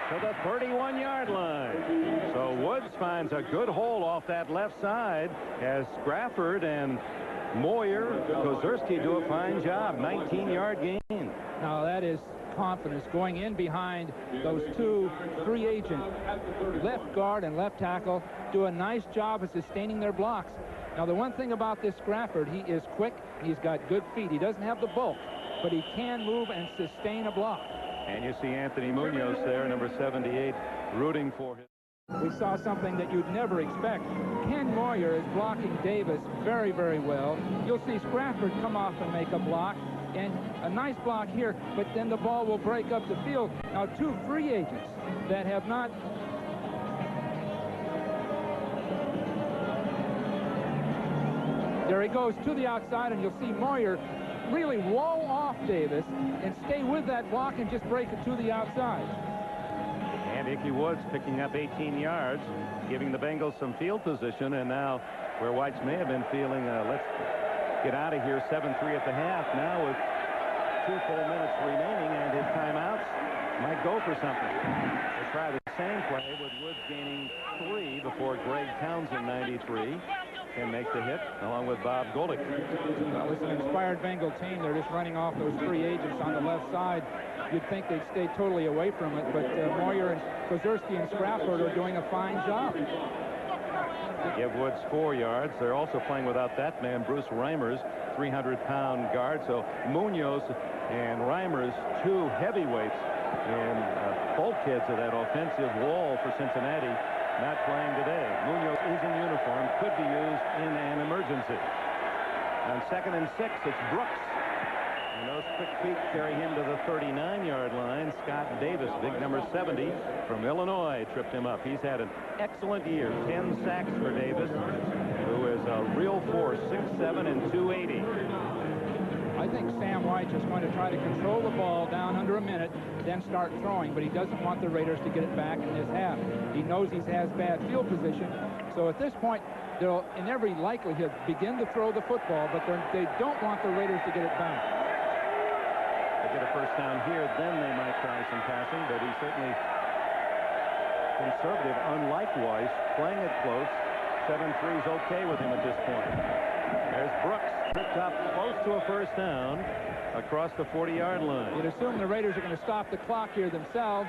to the 31-yard line. So Woods finds a good hole off that left side as Sprafford and Moyer, Kozerski do a fine job. 19-yard gain. Now that is confidence going in behind those two free agent left guard and left tackle. Do a nice job of sustaining their blocks. Now the one thing about this Sprafford, he is quick. He's got good feet. He doesn't have the bulk, but he can move and sustain a block. And you see Anthony Munoz there, number 78, rooting for him. We saw something that you'd never expect. Ken Moyer is blocking Davis very, very well. You'll see Sprafford come off and make a block, and a nice block here, but then the ball will break up the field. Now, two free agents that have not... There he goes to the outside, and you'll see Moyer really wall off Davis and stay with that block and just break it to the outside. And Ickey Woods picking up 18 yards, giving the Bengals some field position, and now where Whites may have been feeling, let's get out of here, 7-3 at the half. Now with 2 full minutes remaining and his timeouts might go for something. They try the same play with Woods gaining 3 before Greg Townsend, 93. can make the hit, along with Bob Golick. Well, it's an inspired Bengal team. They're just running off those free agents on the left side. You'd think they'd stay totally away from it, but Moyer and Kozerski and Sprafford are doing a fine job. Give Woods 4 yards. They're also playing without that man, Bruce Reimers, 300-pound guard. So Munoz and Reimers, two heavyweights and bulkheads of that offensive wall for Cincinnati, not playing today. Munoz is in uniform, could be used in an emergency. On 2nd and 6, it's Brooks. And those quick feet carry him to the 39-yard line. Scott Davis, big number 70 from Illinois, tripped him up. He's had an excellent year. 10 sacks for Davis, who is a real force, 6'7" and 280. I think Sam White is going to try to control the ball down under a minute, then start throwing, but he doesn't want the Raiders to get it back in his half. He knows he has bad field position, so at this point, they'll, in every likelihood, begin to throw the football, but they don't want the Raiders to get it back. They get a first down here, then they might try some passing, but he's certainly conservative, unlike Weiss, playing it close. 7-3 is okay with him at this point. There's Brooks, tripped up close to a first down across the 40-yard line. You'd assume the Raiders are going to stop the clock here themselves,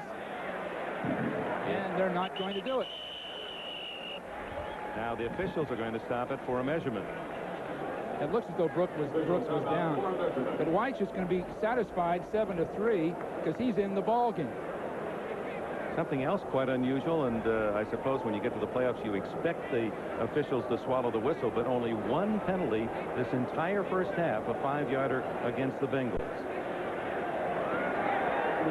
and they're not going to do it. Now the officials are going to stop it for a measurement. It looks as though Brooks was down, but White's just going to be satisfied 7-3 because he's in the ball game. Something else quite unusual, and I suppose when you get to the playoffs, you expect the officials to swallow the whistle, but only one penalty this entire first half, a 5-yarder against the Bengals.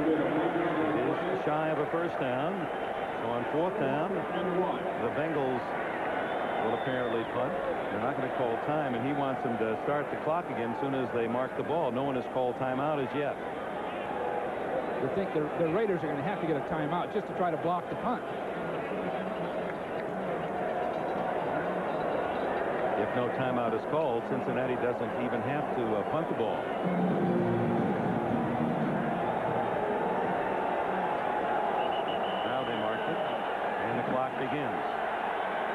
It is shy of a first down. So on 4th down, the Bengals will apparently punt. They're not going to call time, and he wants them to start the clock again as soon as they mark the ball. No one has called timeout as yet. I think the Raiders are going to have to get a timeout just to try to block the punt. If no timeout is called, Cincinnati doesn't even have to punt the ball. Now they marked it, and the clock begins.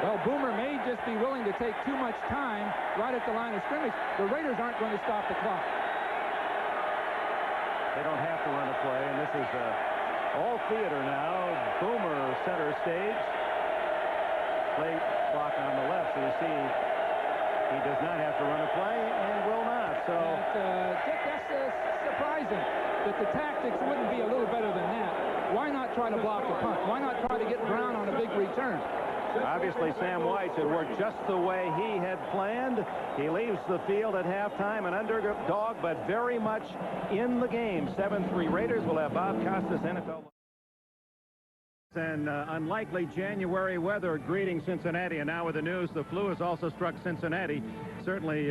Well, Boomer may just be willing to take too much time right at the line of scrimmage. The Raiders aren't going to stop the clock. They don't have to run a play, and this is all theater now. Boomer center stage. Play clock on the left, so you see he does not have to run a play and will not. So Dick, that's surprising that the tactics wouldn't be a little better than that. Why not try to block the punt? Why not try to get Brown on a big return? obviously Sam White had worked just the way he had planned. He leaves the field at halftime, an underdog, but very much in the game. 7-3 Raiders will have Bob Costas, NFL. And unlikely January weather greeting Cincinnati, and now with the news the flu has also struck Cincinnati. Certainly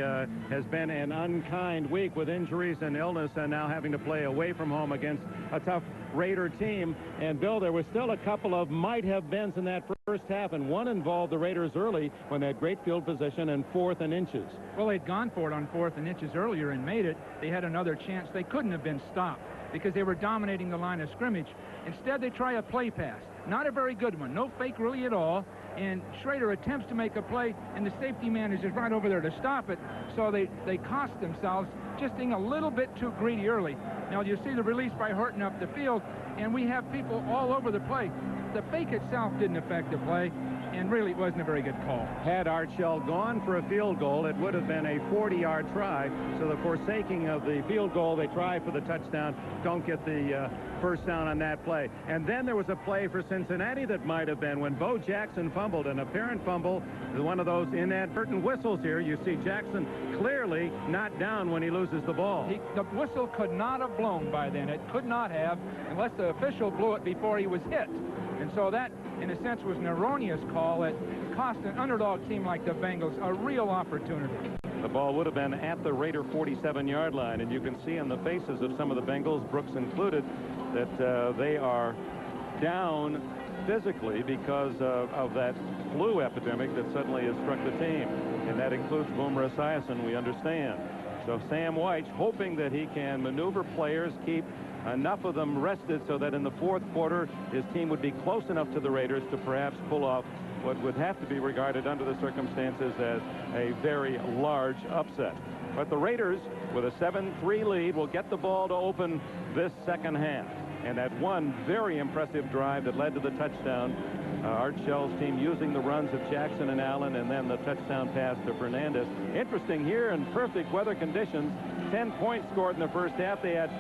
has been an unkind week with injuries and illness, and now having to play away from home against a tough Raider team. And Bill, there was still a couple of might-have-beens in that first half, and one involved the Raiders early when they had great field position and 4th and inches. Well, they'd gone for it on 4th and inches earlier and made it. They had another chance. They couldn't have been stopped because they were dominating the line of scrimmage. Instead, they try a play pass. Not a very good one. No fake really at all. And Schrader attempts to make a play, and the safety man is just right over there to stop it. So they cost themselves just being a little bit too greedy early. Now, you see the release by Horton up the field, and we have people all over the play. The fake itself didn't affect the play, and really it wasn't a very good call. Had Archell gone for a field goal, it would have been a 40-yard try. So the forsaking of the field goal, they try for the touchdown, don't get the first down on that play. And then there was a play for Cincinnati that might have been when Bo Jackson fumbled, an apparent fumble, one of those inadvertent whistles here. You see Jackson clearly not down when he loses the ball. The whistle could not have blown by then. It could not have, unless the official blew it before he was hit. And so that, in a sense, was an erroneous call that cost an underdog team like the Bengals a real opportunity. The ball would have been at the Raider 47-yard line, and you can see on the faces of some of the Bengals, Brooks included, that they are down physically because of that flu epidemic that suddenly has struck the team. And that includes Boomer Esiason, we understand. So Sam White hoping that he can maneuver players, keep enough of them rested so that in the fourth quarter his team would be close enough to the Raiders to perhaps pull off what would have to be regarded under the circumstances as a very large upset. But the Raiders, with a 7-3 lead, will get the ball to open this second half. And that one very impressive drive that led to the touchdown, Art Shell's team using the runs of Jackson and Allen, and then the touchdown pass to Fernandez. Interesting here, in perfect weather conditions, 10 points scored in the first half. They had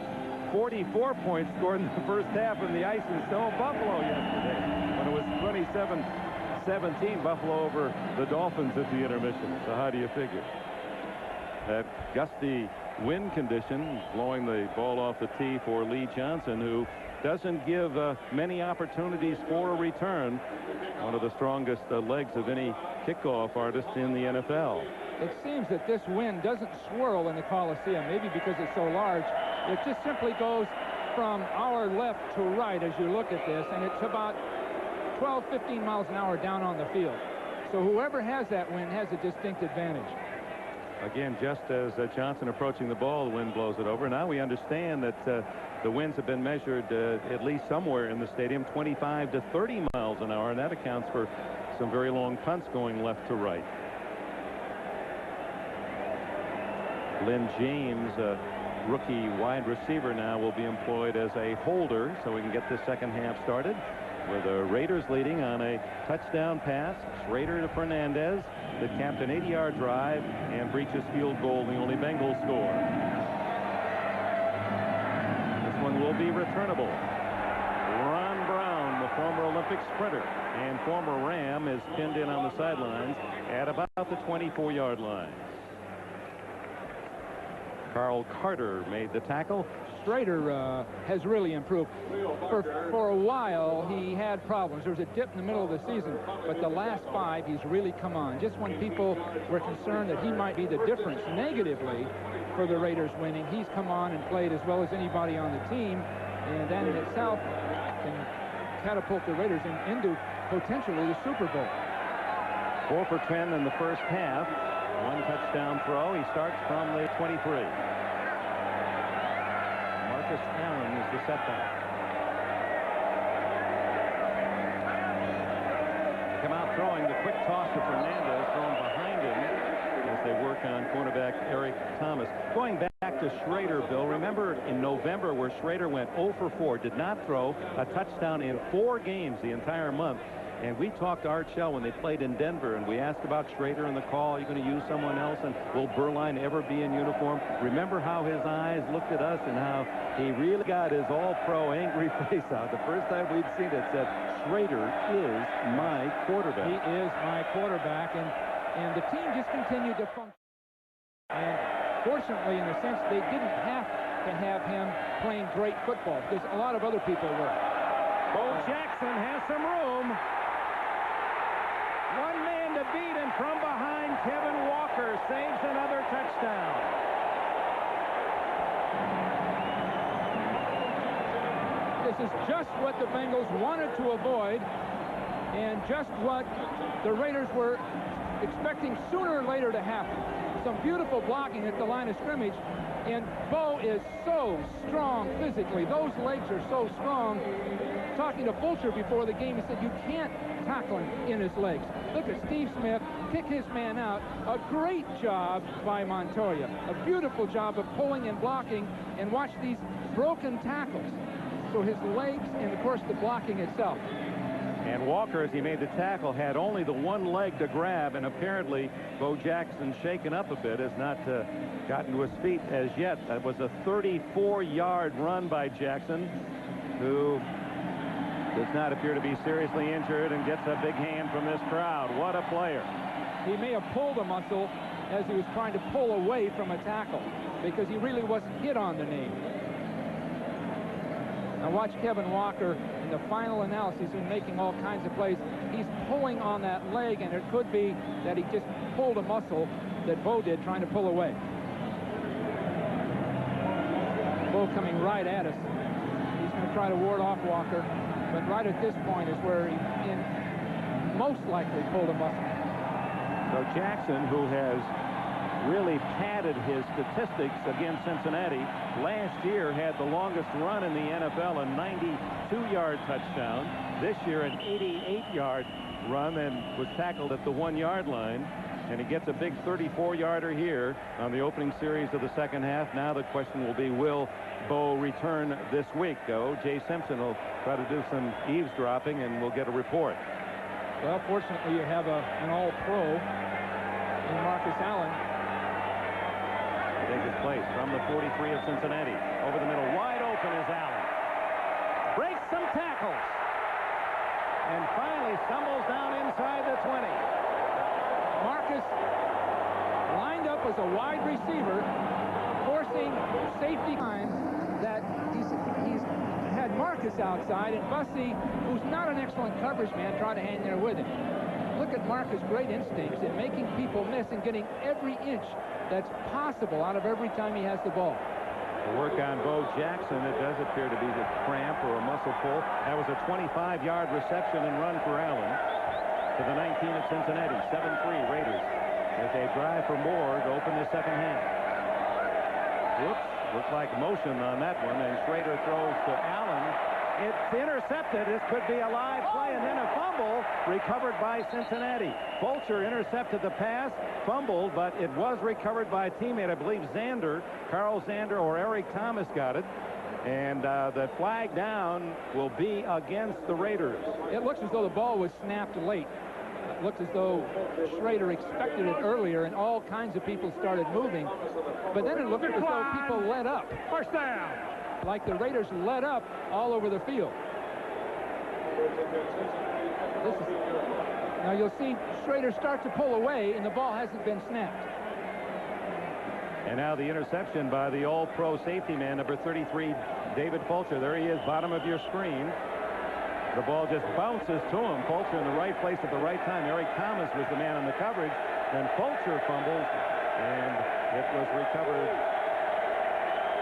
44 points scored in the first half in the ice and snow of Buffalo yesterday, when it was 27-17, Buffalo over the Dolphins at the intermission. So how do you figure? That gusty wind condition blowing the ball off the tee for Lee Johnson, who doesn't give many opportunities for a return. One of the strongest legs of any kickoff artist in the NFL. It seems that this wind doesn't swirl in the Coliseum, maybe because it's so large. It just simply goes from our left to right as you look at this, and it's about 12-15 miles an hour down on the field. So whoever has that wind has a distinct advantage. Again, just as Johnson approaching the ball, the wind blows it over. Now we understand that the winds have been measured at least somewhere in the stadium 25 to 30 miles an hour, and that accounts for some very long punts going left to right. Lynn James, rookie wide receiver, now will be employed as a holder, so we can get the second half started with the Raiders leading on a touchdown pass. Schrader to Fernandez, that capped an 80-yard drive and breaches field goal, the only Bengals score. This one will be returnable. Ron Brown, the former Olympic sprinter and former Ram, is pinned in on the sidelines at about the 24-yard line. Carl Carter made the tackle. Schrader has really improved. For a while, he had problems. There was a dip in the middle of the season, but the last 5, he's really come on. Just when people were concerned that he might be the difference negatively for the Raiders winning, he's come on and played as well as anybody on the team, and that in itself can catapult the Raiders into potentially the Super Bowl. 4 for 10 in the first half. 1 touchdown throw. He starts from the 23. Marcus Allen is the setback. Come out throwing the quick toss to Fernandez, thrown behind him as they work on cornerback Eric Thomas. Going back to Schrader, Bill, remember in November where Schrader went 0 for 4, did not throw a touchdown in 4 games the entire month. And we talked to Art Shell when they played in Denver, and we asked about Schrader in the call. Are you going to use someone else, and will Berline ever be in uniform? Remember how his eyes looked at us and how he really got his all-pro angry face out. The first time we'd seen it, said, Schrader is my quarterback. He is my quarterback, and the team just continued to function. And fortunately, in a sense, they didn't have to have him playing great football, because a lot of other people were. Bo Jackson has some room. One man to beat, and from behind, Kevin Walker saves another touchdown. This is just what the Bengals wanted to avoid, and just what the Raiders were expecting sooner or later to happen. Some beautiful blocking at the line of scrimmage, and Bo is so strong physically. Those legs are so strong. Talking to Fulcher before the game, he said you can't tackle him in his legs. Look at Steve Smith kick his man out. A great job by Montoya. A beautiful job of pulling and blocking, and watch these broken tackles. So his legs and, of course, the blocking itself. And Walker, as he made the tackle, had only the one leg to grab, and apparently Bo Jackson, shaken up a bit, has not gotten to his feet as yet. That was a 34-yard run by Jackson, who does not appear to be seriously injured and gets a big hand from this crowd. What a player. He may have pulled a muscle as he was trying to pull away from a tackle, because he really wasn't hit on the knee. Now watch Kevin Walker in the final analysis in making all kinds of plays. He's pulling on that leg, and it could be that he just pulled a muscle that Bo did trying to pull away. Bo coming right at us. He's going to try to ward off Walker, but right at this point is where he most likely pulled a muscle. So Jackson, who has really padded his statistics against Cincinnati, last year had the longest run in the NFL, a 92-yard touchdown. this year an 88-yard run and was tackled at the 1-yard line. And he gets a big 34-yarder here on the opening series of the second half. Now the question will be, will Bo return this week? O.J. Simpson will try to do some eavesdropping, and we'll get a report. Well, fortunately, you have an all-pro in Marcus Allen. Take his place from the 43 of Cincinnati. Over the middle, wide open is Allen. Breaks some tackles. And finally stumbles down inside the 20. Marcus lined up as a wide receiver, forcing safety time that he's had Marcus outside, and Bussey, who's not an excellent coverage man, tried to hang there with him. Look at Marcus' great instincts in making people miss and getting every inch that's possible out of every time he has the ball. The work on Bo Jackson, it does appear to be the cramp or a muscle pull. That was a 25-yard reception and run for Allen. To the 19 of Cincinnati, 7-3 Raiders as they drive for more to open the second half. Whoops, looks like motion on that one, and Schrader throws to Allen. It's intercepted. This could be a live play, and then a fumble recovered by Cincinnati. Fulcher intercepted the pass, fumbled, but it was recovered by a teammate. I believe Zander, Carl Zander or Eric Thomas got it. And the flag down will be against the Raiders. It looks as though the ball was snapped late. It looked as though Schrader expected it earlier, and all kinds of people started moving. But then it looked as though people let up. First down. Like the Raiders let up all over the field. Now you'll see Schrader start to pull away, and the ball hasn't been snapped. And now the interception by the all-pro safety man, number 33, David Fulcher. There he is, bottom of your screen. The ball just bounces to him. Fulcher in the right place at the right time. Eric Thomas was the man on the coverage. Then Fulcher fumbles, and it was recovered.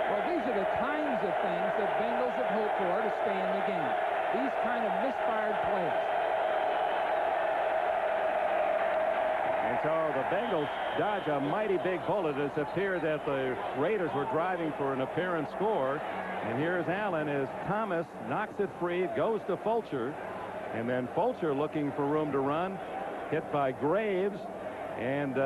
Well, these are the kinds of things that Bengals have hoped for to stay in the game. These kind of misfired plays. And so the Bengals dodge a mighty big bullet. It appeared that the Raiders were driving for an apparent score. And here's Allen as Thomas knocks it free. It goes to Fulcher. And then Fulcher looking for room to run. Hit by Graves. And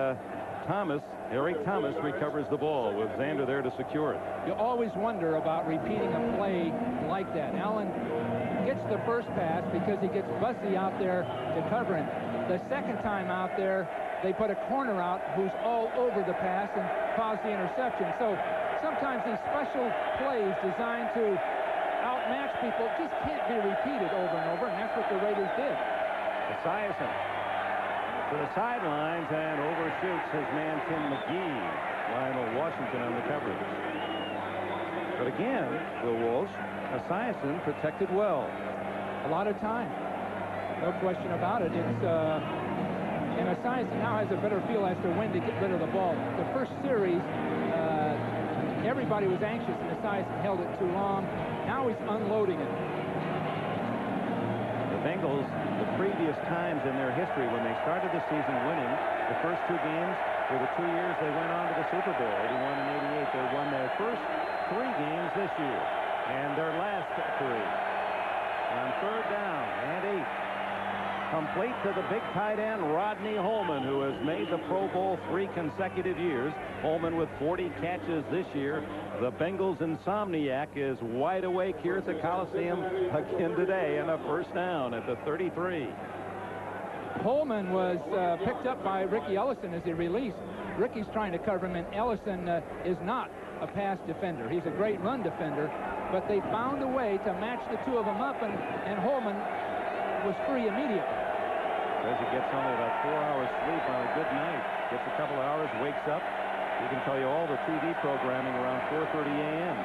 Eric Thomas recovers the ball with Zander there to secure it. You always wonder about repeating a play like that. Allen gets the first pass because he gets Bussey out there to cover him. The second time out there, they put a corner out who's all over the pass and caused the interception. So sometimes these special plays designed to outmatch people just can't be repeated over and over, and that's what the Raiders did. Esiason to the sidelines and overshoots his man Tim McGee. Lionel Washington on the coverage. But again, Bill Walsh, Esiason protected well. A lot of time. No question about it. It's and Esiason now has a better feel as to when to get rid of the ball. The first series, everybody was anxious, and Esiason held it too long. Now he's unloading it. The Bengals, the previous times in their history when they started the season winning, the first two games were the 2 years they went on to the Super Bowl, 81 and 88. They won their first 3 games this year, and their last 3. On third down and 8. Complete to the big tight end, Rodney Holman, who has made the Pro Bowl 3 consecutive years. Holman with 40 catches this year. The Bengals insomniac is wide awake here at the Coliseum again today, and a first down at the 33. Holman was picked up by Ricky Ellison as he released. Ricky's trying to cover him, and Ellison is not a pass defender. He's a great run defender, but they found a way to match the two of them up, and Holman was free immediately. Says he gets only about 4 hours sleep on a good night. Gets a couple of hours, wakes up. He can tell you all the TV programming around 4:30 a.m.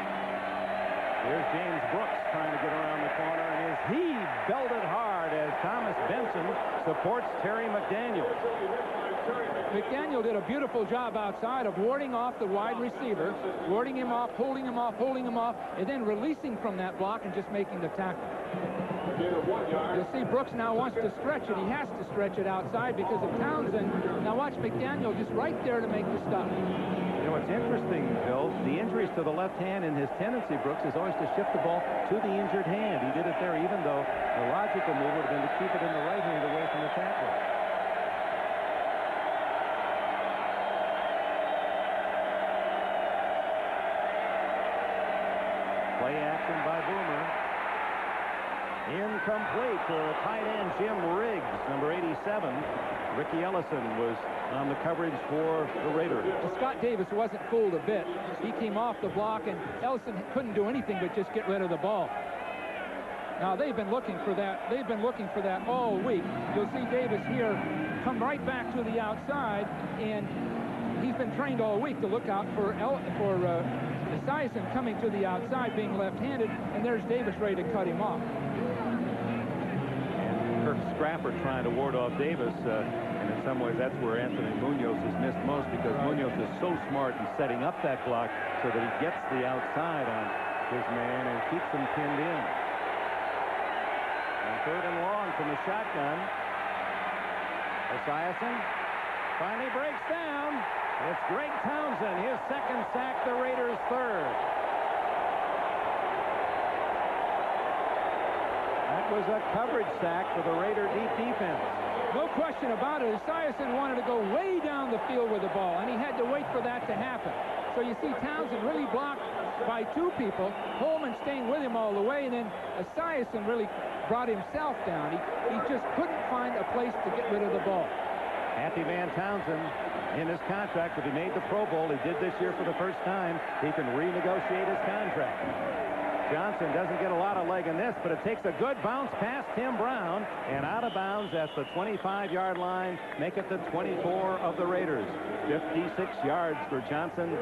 Here's James Brooks trying to get around the corner, and he belted hard as Thomas Benson supports Terry McDaniel. McDaniel did a beautiful job outside of warding off the wide receiver, warding him off, holding him off, and then releasing from that block and just making the tackle. You'll see Brooks now wants to stretch it. He has to stretch it outside because of Townsend. Now watch McDaniel just right there to make the stop. You know, it's interesting, Bill. the injuries to the left hand, and his tendency, Brooks, is always to shift the ball to the injured hand. He did it there, even though the logical move would have been to keep it in the right hand away from the tackler. Play action by Boomer. Incomplete to tight end Jim Riggs, number 87. Ricky Ellison was on the coverage for the Raiders. Well, Scott Davis wasn't fooled a bit. He came off the block, and Ellison couldn't do anything but just get rid of the ball. Now, they've been looking for that. They've been looking for that all week. You'll see Davis here come right back to the outside, and he's been trained all week to look out for Esiason coming to the outside, being left-handed, and there's Davis ready to cut him off. And Kirk Scrapper trying to ward off Davis, and in some ways that's where Anthony Munoz has missed most, because Munoz is so smart in setting up that block so that he gets the outside on his man and keeps him pinned in. And 3rd and long from the shotgun. Esiason finally breaks down. It's Greg Townsend, his 2nd sack, the Raiders' 3rd. That was a coverage sack for the Raider deep defense. No question about it. Esiason wanted to go way down the field with the ball, and he had to wait for that to happen. So you see Townsend really blocked by 2 people, Holman staying with him all the way, and then Esiason really brought himself down. He just couldn't find a place to get rid of the ball. Happy Van Townsend, in his contract, if he made the Pro Bowl, he did this year for the first time, he can renegotiate his contract. Johnson doesn't get a lot of leg in this, but it takes a good bounce past Tim Brown and out of bounds at the 25-yard line, make it the 24 of the Raiders. 56 yards for Johnson.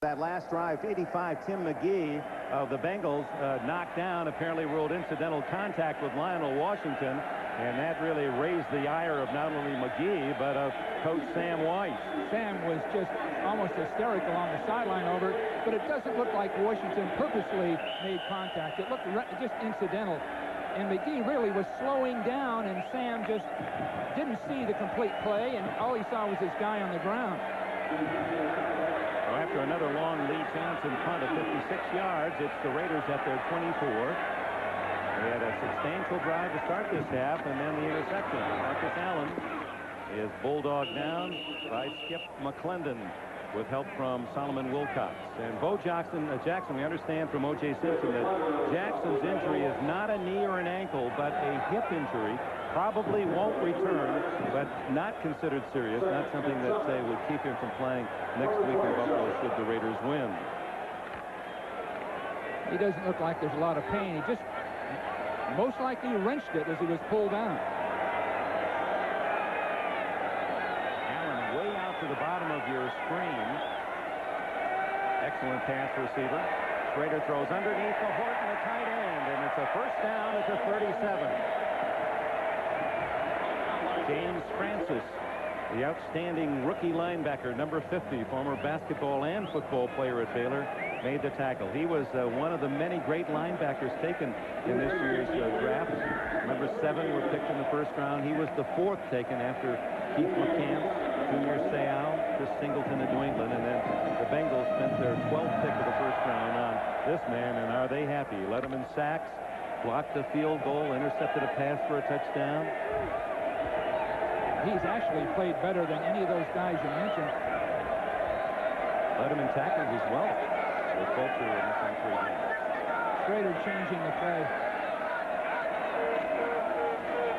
That last drive, 85, Tim McGee of the Bengals knocked down, apparently ruled incidental contact with Lionel Washington, and that really raised the ire of not only McGee, but of Coach Sam Weiss. Sam was just almost hysterical on the sideline over it, but it doesn't look like Washington purposely made contact. It looked just incidental. And McGee really was slowing down, and Sam just didn't see the complete play, and all he saw was his guy on the ground. Well, after another long Lee Johnson punt of 56 yards, it's the Raiders at their 24. They had a substantial drive to start this half, and then the interception. Marcus Allen is bulldogged down by Skip McClendon with help from Solomon Wilcox. And Bo Jackson, we understand from O.J. Simpson that Jackson's injury is not a knee or an ankle, but a hip injury. Probably won't return, but not considered serious. Not something that, say, would keep him from playing next week in Buffalo should the Raiders win. He doesn't look like there's a lot of pain. He just most likely wrenched it as he was pulled down. Allen way out to the bottom of your screen. Excellent pass receiver. Schrader throws underneath the Horton, the tight end, and it's a first down at the 37. James Francis, the outstanding rookie linebacker, number 50, former basketball and football player at Baylor, made the tackle. He was one of the many great linebackers taken in this year's draft. Number 7 were picked in the first round. He was the 4th taken after Keith McCants, Junior Seau, Chris Singleton of New England, and then the Bengals spent their 12th pick of the first round on this man, and are they happy? Led him in sacks, blocked a field goal, intercepted a pass for a touchdown. He's actually played better than any of those guys you mentioned. Led him in tackles as well. The culture in this 3 games. Schrader changing the play.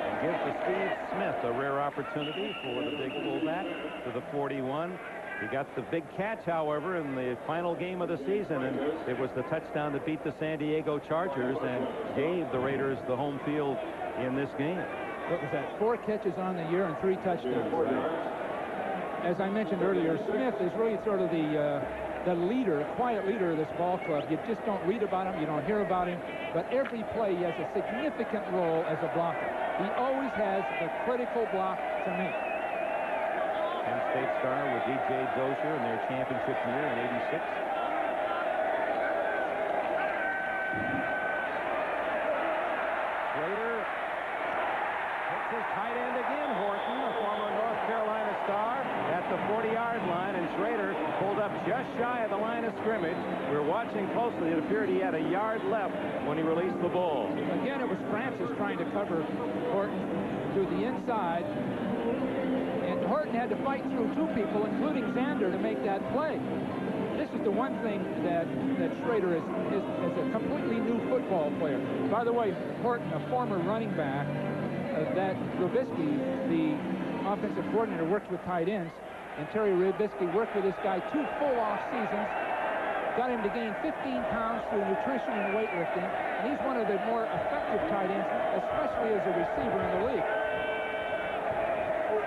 And gives to Steve Smith a rare opportunity for the big fullback to the 41. He got the big catch, however, in the final game of the season, and it was the touchdown that beat the San Diego Chargers and gave the Raiders the home field in this game. What was that? 4 catches on the year and 3 touchdowns. As I mentioned earlier, Smith is really sort of the leader, the quiet leader of this ball club. You just don't read about him, you don't hear about him, but every play he has a significant role as a blocker. He always has the critical block to make. Penn State star with D.J. Dozier in their championship year in '86. Slater hits his tight end again, Horton, a former North Carolina Starr at the 40-yard line, and Schrader pulled up just shy of the line of scrimmage. We were watching closely. It appeared he had a yard left when he released the ball. Again, it was Francis trying to cover Horton to the inside, and Horton had to fight through two people, including Xander, to make that play. This is the one thing that Schrader is a completely new football player. By the way, Horton, a former running back, that Rubisky, the offensive coordinator, works with tight ends, and Terry Rubisky worked with this guy 2 full off seasons, got him to gain 15 pounds through nutrition and weightlifting, and he's one of the more effective tight ends, especially as a receiver in the league.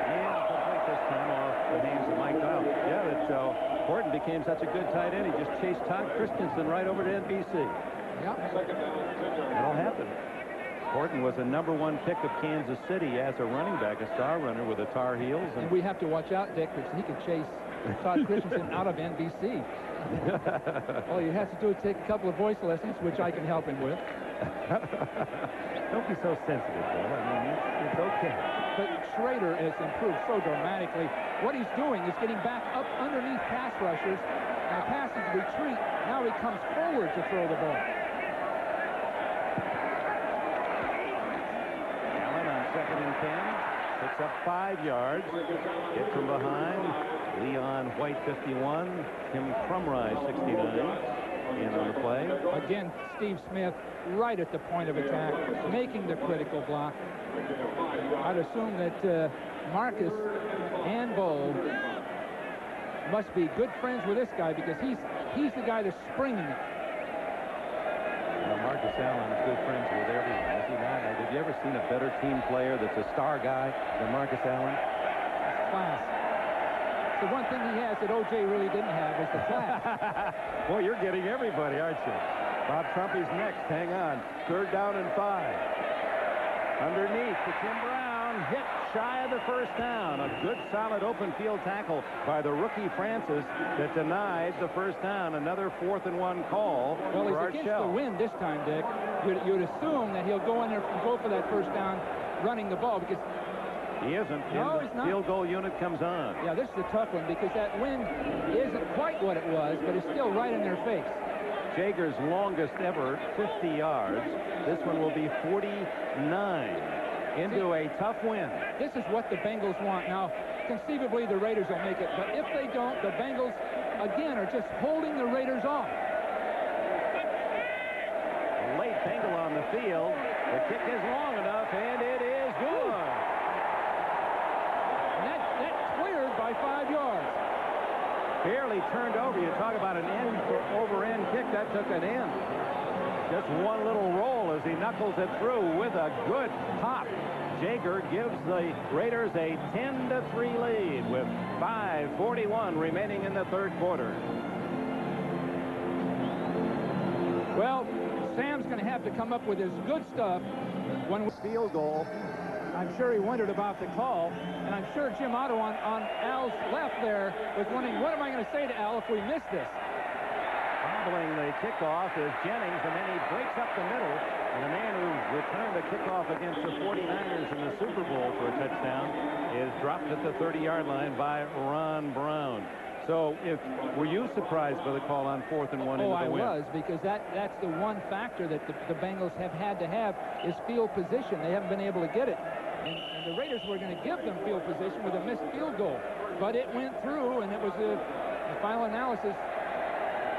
And complete this time off the hands of Mike Dial. Yeah, that Horton became such a good tight end. He just chased Todd Christensen right over to NBC. Yep. It'll happen. Horton was a #1 pick of Kansas City as a running back, a star runner with the Tar Heels. And we have to watch out, Dick, because he could chase Todd Christensen out of NBC. All you have to do is take a couple of voice lessons, which I can help him with. Don't be so sensitive, Bill. I mean, it's okay. But Schrader has improved so dramatically. What he's doing is getting back up underneath pass rushers. Now passes retreat. Now he comes forward to throw the ball. Allen on 2nd and 10. Picks up 5 yards. Hit from behind. Leon White, 51. Tim Crumrise, 69. In on the play. Again, Steve Smith right at the point of attack, making the critical block. I'd assume that Marcus and Bull must be good friends with this guy, because he's the guy that's springing it. Well, Marcus Allen is good friends with everyone, is he not? Have you ever seen a better team player that's a star guy than Marcus Allen? Class. The one thing he has that O.J. really didn't have is the class. Well, you're getting everybody, aren't you? Bob Trumpy's next. Hang on. 3rd down and 5. Underneath to Tim Brown. Hit shy of the first down. A good, solid open field tackle by the rookie Francis that denied the first down. Another 4th and 1 call. Well, he's for against Archell. the wind this time, Dick. You'd assume that he'll go in there and go for that first down running the ball, because He isn't. No, the he's not. Field goal unit comes on. yeah, this is a tough one, because that wind isn't quite what it was, but it's still right in their face. Jager's longest ever, 50 yards. This one will be 49 into a tough win. This is what the Bengals want. Now, conceivably, the Raiders will make it, but if they don't, the Bengals, again, are just holding the Raiders off. A late Bengal on the field. The kick is long enough, and it is good. And that cleared by 5 yards. Barely turned over. You talk about an end-over-end kick. That took an end. Just one little roll as he knuckles it through with a good pop. Jager gives the Raiders a 10-3 lead with 5:41 remaining in the 3rd quarter. Well, Sam's going to have to come up with his good stuff when we Field goal. I'm sure he wondered about the call, and I'm sure Jim Otto on Al's left there was wondering, what am I going to say to Al if we miss this? Following the kickoff is Jennings, and then he breaks up the middle. And the man who returned the kickoff against the 49ers in the Super Bowl for a touchdown is dropped at the 30-yard line by Ron Brown. So, were you surprised by the call on 4th and 1 into the win? I was, because that's the one factor that the Bengals have had to have is field position. They haven't been able to get it. And the Raiders were going to give them field position with a missed field goal. But it went through, and it was the final analysis.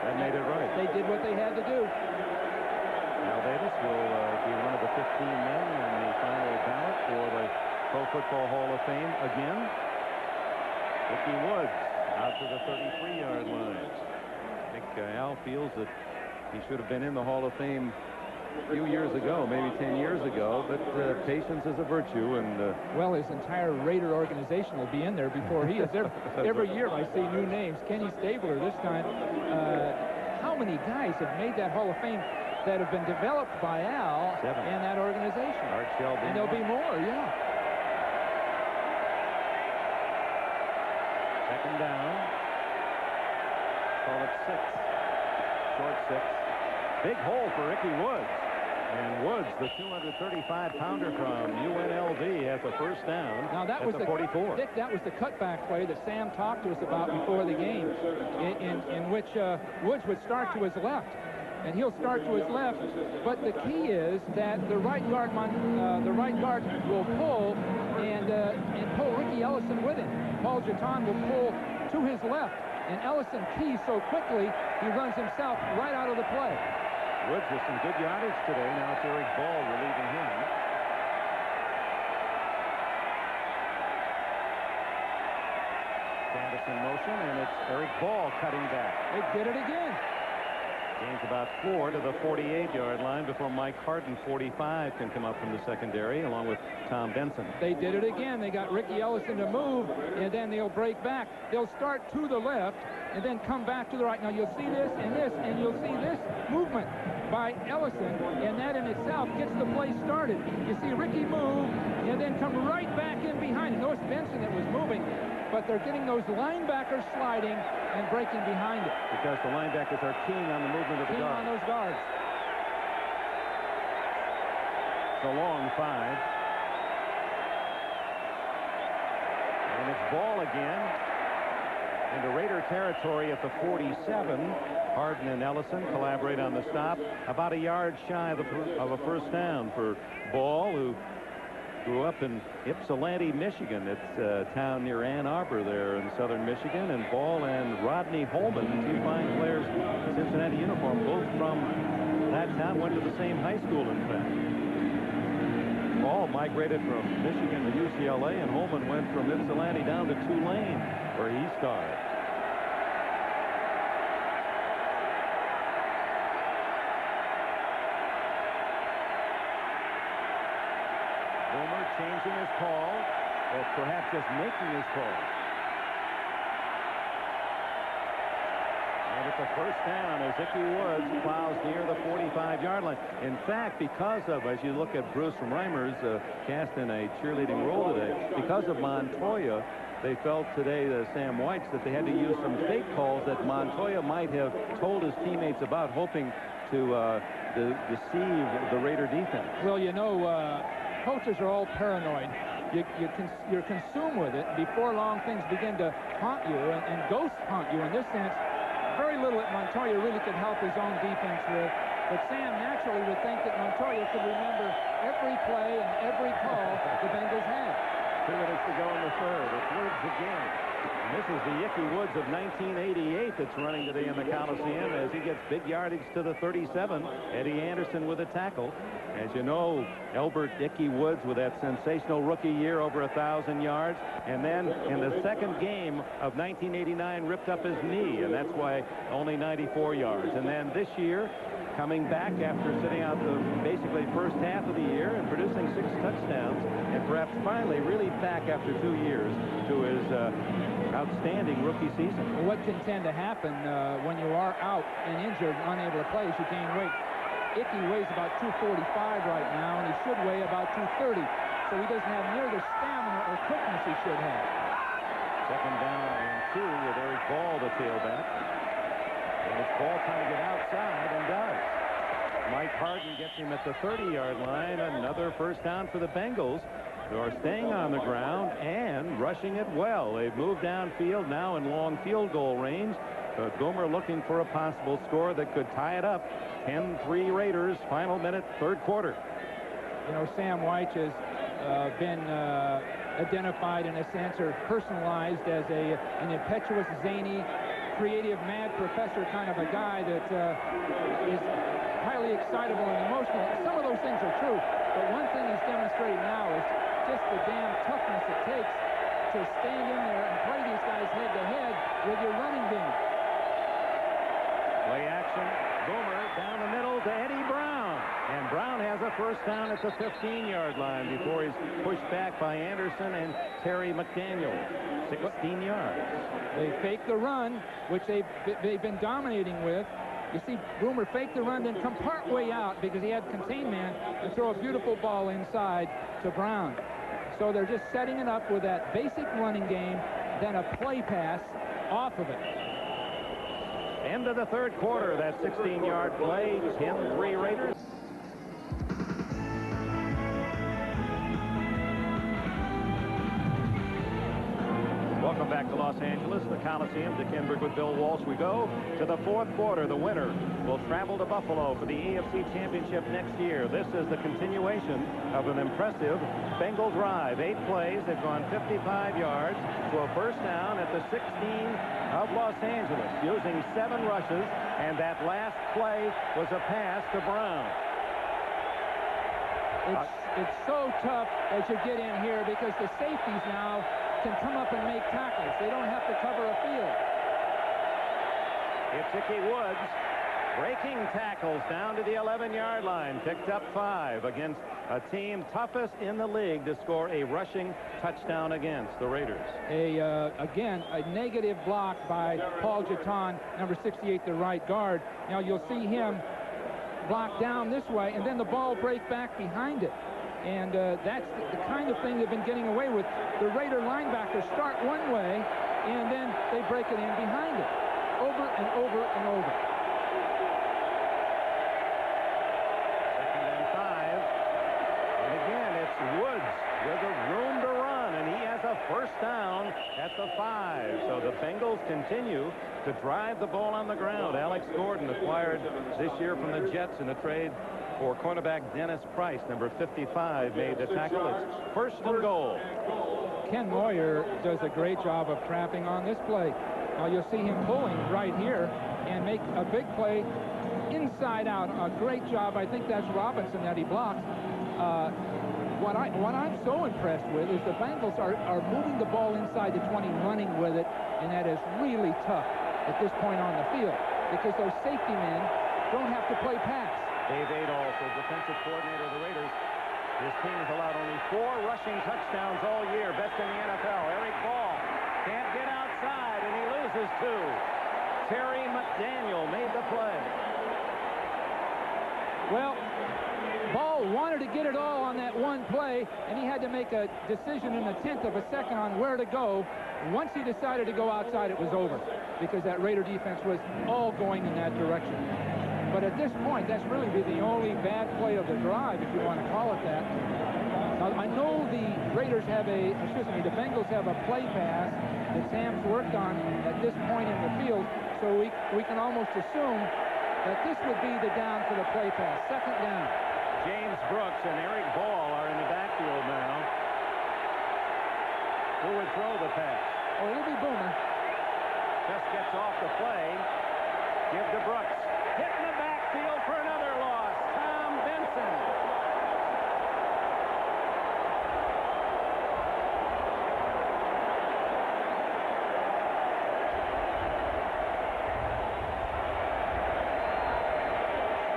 That made it right. They did what they had to do. Al Davis will be one of the 15 men in the final ballot for the Pro Football Hall of Fame again. Ricky Woods out to the 33-yard line. I think Al feels that he should have been in the Hall of Fame a few years ago, maybe 10 years ago, but patience is a virtue. And well, his entire Raider organization will be in there before he is. Every year I see new names. Kenny Stabler this time. How many guys have made that Hall of Fame that have been developed by Al 7. and that organization? Archell, and there'll be more, yeah. 2nd down. Call it 6. Short 6. Big hole for Ricky Woods. And Woods, the 235-pounder from UNLV, has a first down. Now that was the 44. Dick, that was the cutback play that Sam talked to us about before the game, in which Woods would start to his left. And he'll start to his left, but the key is that the right guard will pull and pull Ricky Ellison with him. Paul Jeton will pull to his left, and Ellison keys so quickly he runs himself right out of the play. Woods with some good yardage today. Now it's Eric Ball relieving him. Candace in motion, and it's Eric Ball cutting back. They did it again. Gains about 4 to the 48-yard line before Mike Harden, 45, can come up from the secondary, along with Tom Benson. They did it again. They got Ricky Ellison to move, and then they'll break back. They'll start to the left and then come back to the right. Now, you'll see this, and you'll see this movement by Ellison, and that in itself gets the play started. You see Ricky move and then come right back in behind him. Notice Benson that was moving, but they're getting those linebackers sliding and breaking behind it. Because the linebackers are keying on the movement of the guards. On those guards. It's a long 5. And it's Ball again into Raider territory at the 47. Harden and Ellison collaborate on the stop. About a yard shy of a first down for Ball, who grew up in Ypsilanti, Michigan. It's a town near Ann Arbor there in southern Michigan. And Ball and Rodney Holman, two fine players in Cincinnati uniform, both from that town, went to the same high school, in fact. Ball migrated from Michigan to UCLA, and Holman went from Ypsilanti down to Tulane, where he starred. Changing his call, or perhaps just making his call. And it's a first down as Ickey Woods plows near the 45-yard line. In fact, because of, as you look at Bruce Reimer's cast in a cheerleading role today, because of Montoya, they felt today, Sam Whites, that they had to use some fake calls that Montoya might have told his teammates about, hoping to deceive the Raider defense. Well, you know, coaches are all paranoid. You're consumed with it. Before long, things begin to haunt you and ghost haunt you. In this sense, very little that Montoya really could help his own defense with. But Sam naturally would think that Montoya could remember every play and every call the Bengals had. 2 minutes to go in the third. It's Woods again. And this is the Ickey Woods of 1988 that's running today in the Coliseum as he gets big yardage to the 37. Eddie Anderson with a tackle. As you know, Elbert Ickey Woods with that sensational rookie year, over 1,000 yards. And then in the second game of 1989, ripped up his knee, and that's why only 94 yards. And then this year, coming back after sitting out the basically first half of the year and producing 6 touchdowns, and perhaps finally really back after 2 years to his outstanding rookie season. Well, what can tend to happen when you are out and injured and unable to play is you gain weight. Ickey weighs about 245 right now, and he should weigh about 230. So he doesn't have near the stamina or quickness he should have. Second down and 2 with Eric Ball, the tailback. And it's Ball trying to get outside, and does. Mike Harden gets him at the 30-yard line. Another first down for the Bengals, who are staying on the ground and rushing it well. They've moved downfield now in long field goal range. But Gomer looking for a possible score that could tie it up. 10-3 Raiders, final minute, third quarter. You know, Sam White has been identified in a sense, or personalized as an impetuous, zany, creative, mad professor kind of a guy that is highly excitable and emotional. Some of those things are true, but one thing he's demonstrating now is just the damn toughness it takes to stand in there and play these guys head-to-head with your running game. Play action. Boomer down the middle to Eddie Brown. And Brown has a first down at the 15-yard line before he's pushed back by Anderson and Terry McDaniel. 16 yards. They fake the run, which they've been dominating with. You see Boomer fake the run, then come part way out because he had contained man and throw a beautiful ball inside to Brown. So they're just setting it up with that basic running game, then a play pass off of it. End of the third quarter, that 16-yard play, 10-3 Raiders. Welcome back to Los Angeles, the Coliseum. Dick Enberg with Bill Walsh. We go to the fourth quarter. The winner will travel to Buffalo for the AFC Championship next year. This is the continuation of an impressive Bengal drive. 8 plays. They've gone 55 yards to a first down at the 16 of Los Angeles, using 7 rushes, and that last play was a pass to Brown. It's so tough as you get in here because the safeties now can come up and make tackles. They don't have to cover a field. It's Ickey Woods breaking tackles down to the 11-yard line. Picked up 5 against a team toughest in the league to score a rushing touchdown against the Raiders. Again, a negative block by Paul Jeton, number 68, the right guard. Now you'll see him block down this way, and then the ball break back behind it. And that's the kind of thing they've been getting away with. The Raider linebackers start one way, and then they break it in behind it, over and over and over. 2nd and 5. And again, it's Woods with a room to run, and he has a first down at the 5. So the Bengals continue to drive the ball on the ground. Alex Gordon acquired this year from the Jets in a trade for cornerback Dennis Price. Number 55 made the tackle. It's 1st and goal. Ken Moyer does a great job of trapping on this play. Now you'll see him pulling right here and make a big play inside out. A great job. I think that's Robinson that he blocks. What I'm so impressed with is the Bengals are moving the ball inside the 20, running with it, and that is really tough at this point on the field because those safety men don't have to play pass. Dave Adolph, the defensive coordinator of the Raiders. His team has allowed only 4 rushing touchdowns all year, best in the NFL. Eric Ball can't get outside, and he loses 2. Terry McDaniel made the play. Well, Ball wanted to get it all on that one play, and he had to make a decision in a 1/10 of a second on where to go. Once he decided to go outside, it was over because that Raider defense was all going in that direction. But at this point, that's really the only bad play of the drive, if you want to call it that. Now, I know the Raiders have the Bengals have a play pass that Sam's worked on at this point in the field, so we can almost assume that this would be the down for the play pass. 2nd down. James Brooks and Eric Ball are in the backfield now. Who would throw the pass? Oh, it'll be Boomer. Just gets off the play. Give to Brooks. Hit in the backfield for another loss. Tom Benson.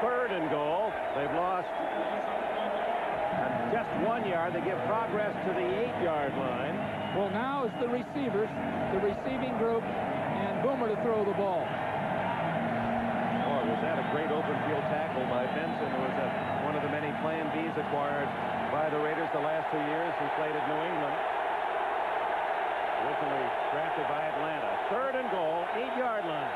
Third and goal. They've lost just 1 yard. They give progress to the 8-yard line. Well, now it's the receivers, the receiving group, and Boomer to throw the ball. Was that a great open field tackle by Benson, who was one of the many Plan Bs acquired by the Raiders the last 2 years. He played at New England. Originally drafted by Atlanta. 3rd and goal, 8-yard line.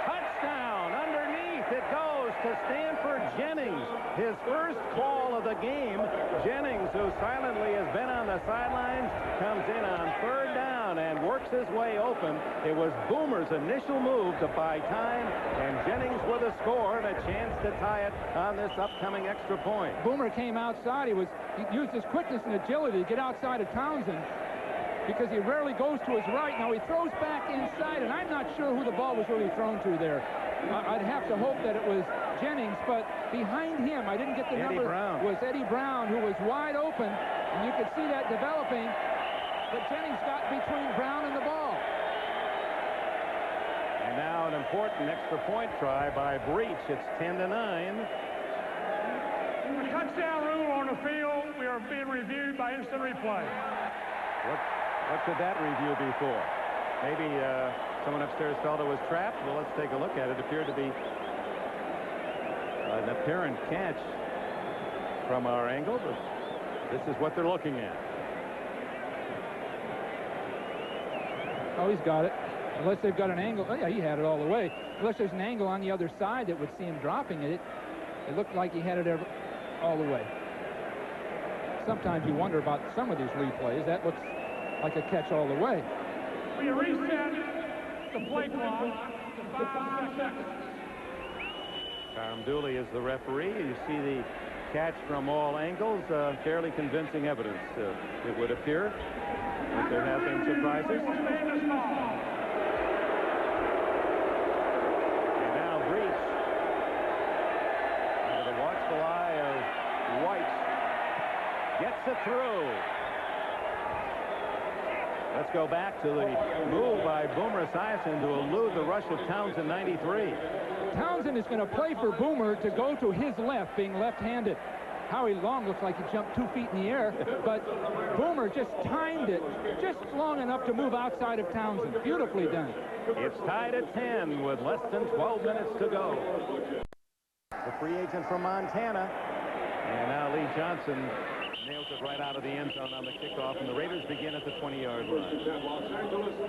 Touchdown! Underneath it goes to Stanford Jennings. His first call of the game. Jennings, who silently has been on the sidelines, comes in on 3rd down and works his way open. It was Boomer's initial move to buy time, and Jennings with a score and a chance to tie it on this upcoming extra point. Boomer came outside. He used his quickness and agility to get outside of Townsend because he rarely goes to his right. Now he throws back inside, and I'm not sure who the ball was really thrown to there. I'd have to hope that it was Jennings, but behind him, I didn't get the number, was Eddie Brown, who was wide open, and you could see that developing, but Jennings got between Brown and the ball. And now an important extra point try by Breach. It's 10-9. The touchdown rule on the field, we are being reviewed by instant replay. What should that review be for? Maybe someone upstairs felt it was trapped. Well, let's take a look at it. It appeared to be an apparent catch from our angle, but this is what they're looking at. Oh, he's got it. Unless they've got an angle. Oh, yeah, he had it all the way. Unless there's an angle on the other side that would see him dropping it. It looked like he had it all the way. sometimes you wonder about some of these replays. That looks like a catch all the way. We reset the play clock to 5 seconds. Carm Dooley is the referee. You see the catch from all angles. Fairly convincing evidence, it would appear. But there have been surprises. And now Breach, under the watchful eye of White, gets it through. Let's go back to the move by Boomer Esiason to elude the rush of Townsend, 93. Townsend is going to play for Boomer to go to his left, being left-handed. Howie Long looks like he jumped 2 feet in the air, but Boomer just timed it just long enough to move outside of Townsend. Beautifully done. It's tied at 10 with less than 12 minutes to go. The free agent from Montana. And now Lee Johnson nails it right out of the end zone on the kickoff, and the Raiders begin at the 20-yard line.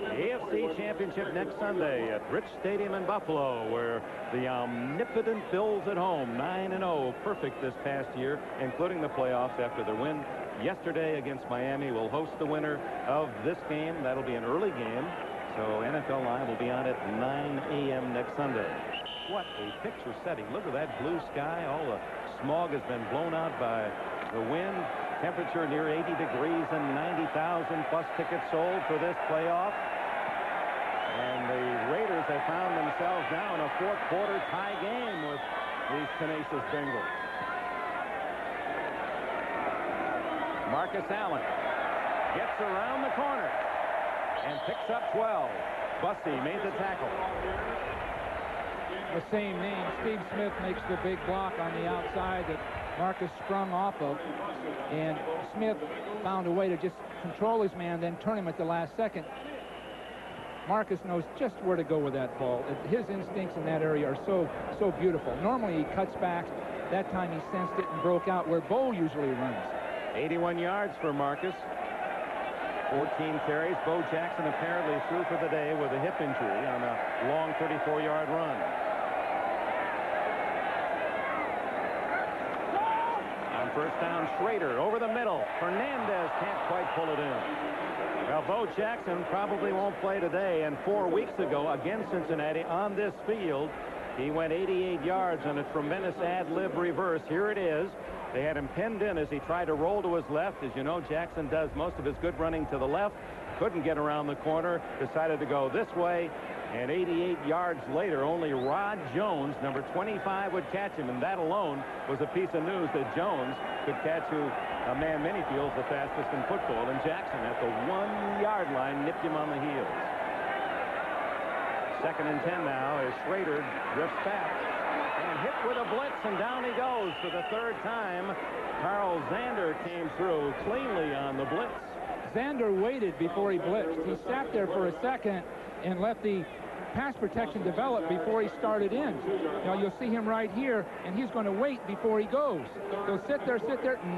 The AFC Championship next Sunday at Rich Stadium in Buffalo, where the omnipotent Bills at home, 9-0, perfect this past year, including the playoffs after their win yesterday against Miami, will host the winner of this game. That'll be an early game, so NFL Live will be on at 9 a.m. next Sunday. What a picture setting. Look at that blue sky. All the smog has been blown out by the wind. Temperature near 80 degrees and 90,000 plus tickets sold for this playoff. And the Raiders have found themselves now in a fourth quarter tie game with these tenacious Bengals. Marcus Allen gets around the corner and picks up 12. Bussey made the tackle. The same name. Steve Smith makes the big block on the outside that Marcus sprung off of, and Smith found a way to just control his man, then turn him at the last second. Marcus knows just where to go with that ball. His instincts in that area are so beautiful. Normally he cuts back. That time he sensed it and broke out where Bo usually runs. 81 yards for Marcus. 14 carries. Bo Jackson apparently through for the day with a hip injury on a long 34-yard run. First down, Schrader over the middle. Fernandez can't quite pull it in. Well, Bo Jackson probably won't play today, and 4 weeks ago against Cincinnati on this field, he went 88 yards on a tremendous ad-lib reverse. Here it is. They had him pinned in as he tried to roll to his left. As you know, Jackson does most of his good running to the left. Couldn't get around the corner. Decided to go this way. And 88 yards later, only Rod Jones, number 25, would catch him. And that alone was a piece of news that Jones could catch who a man many feels the fastest in football. And Jackson at the 1-yard line nipped him on the heels. 2nd and 10 now as Schrader drifts back. And hit with a blitz, and down he goes for the 3rd time. Carl Zander came through cleanly on the blitz. Zander waited before he blitzed. He sat there for a second and let the pass protection develop before he started in. Now you'll see him right here, and he's going to wait before he goes. He'll sit there.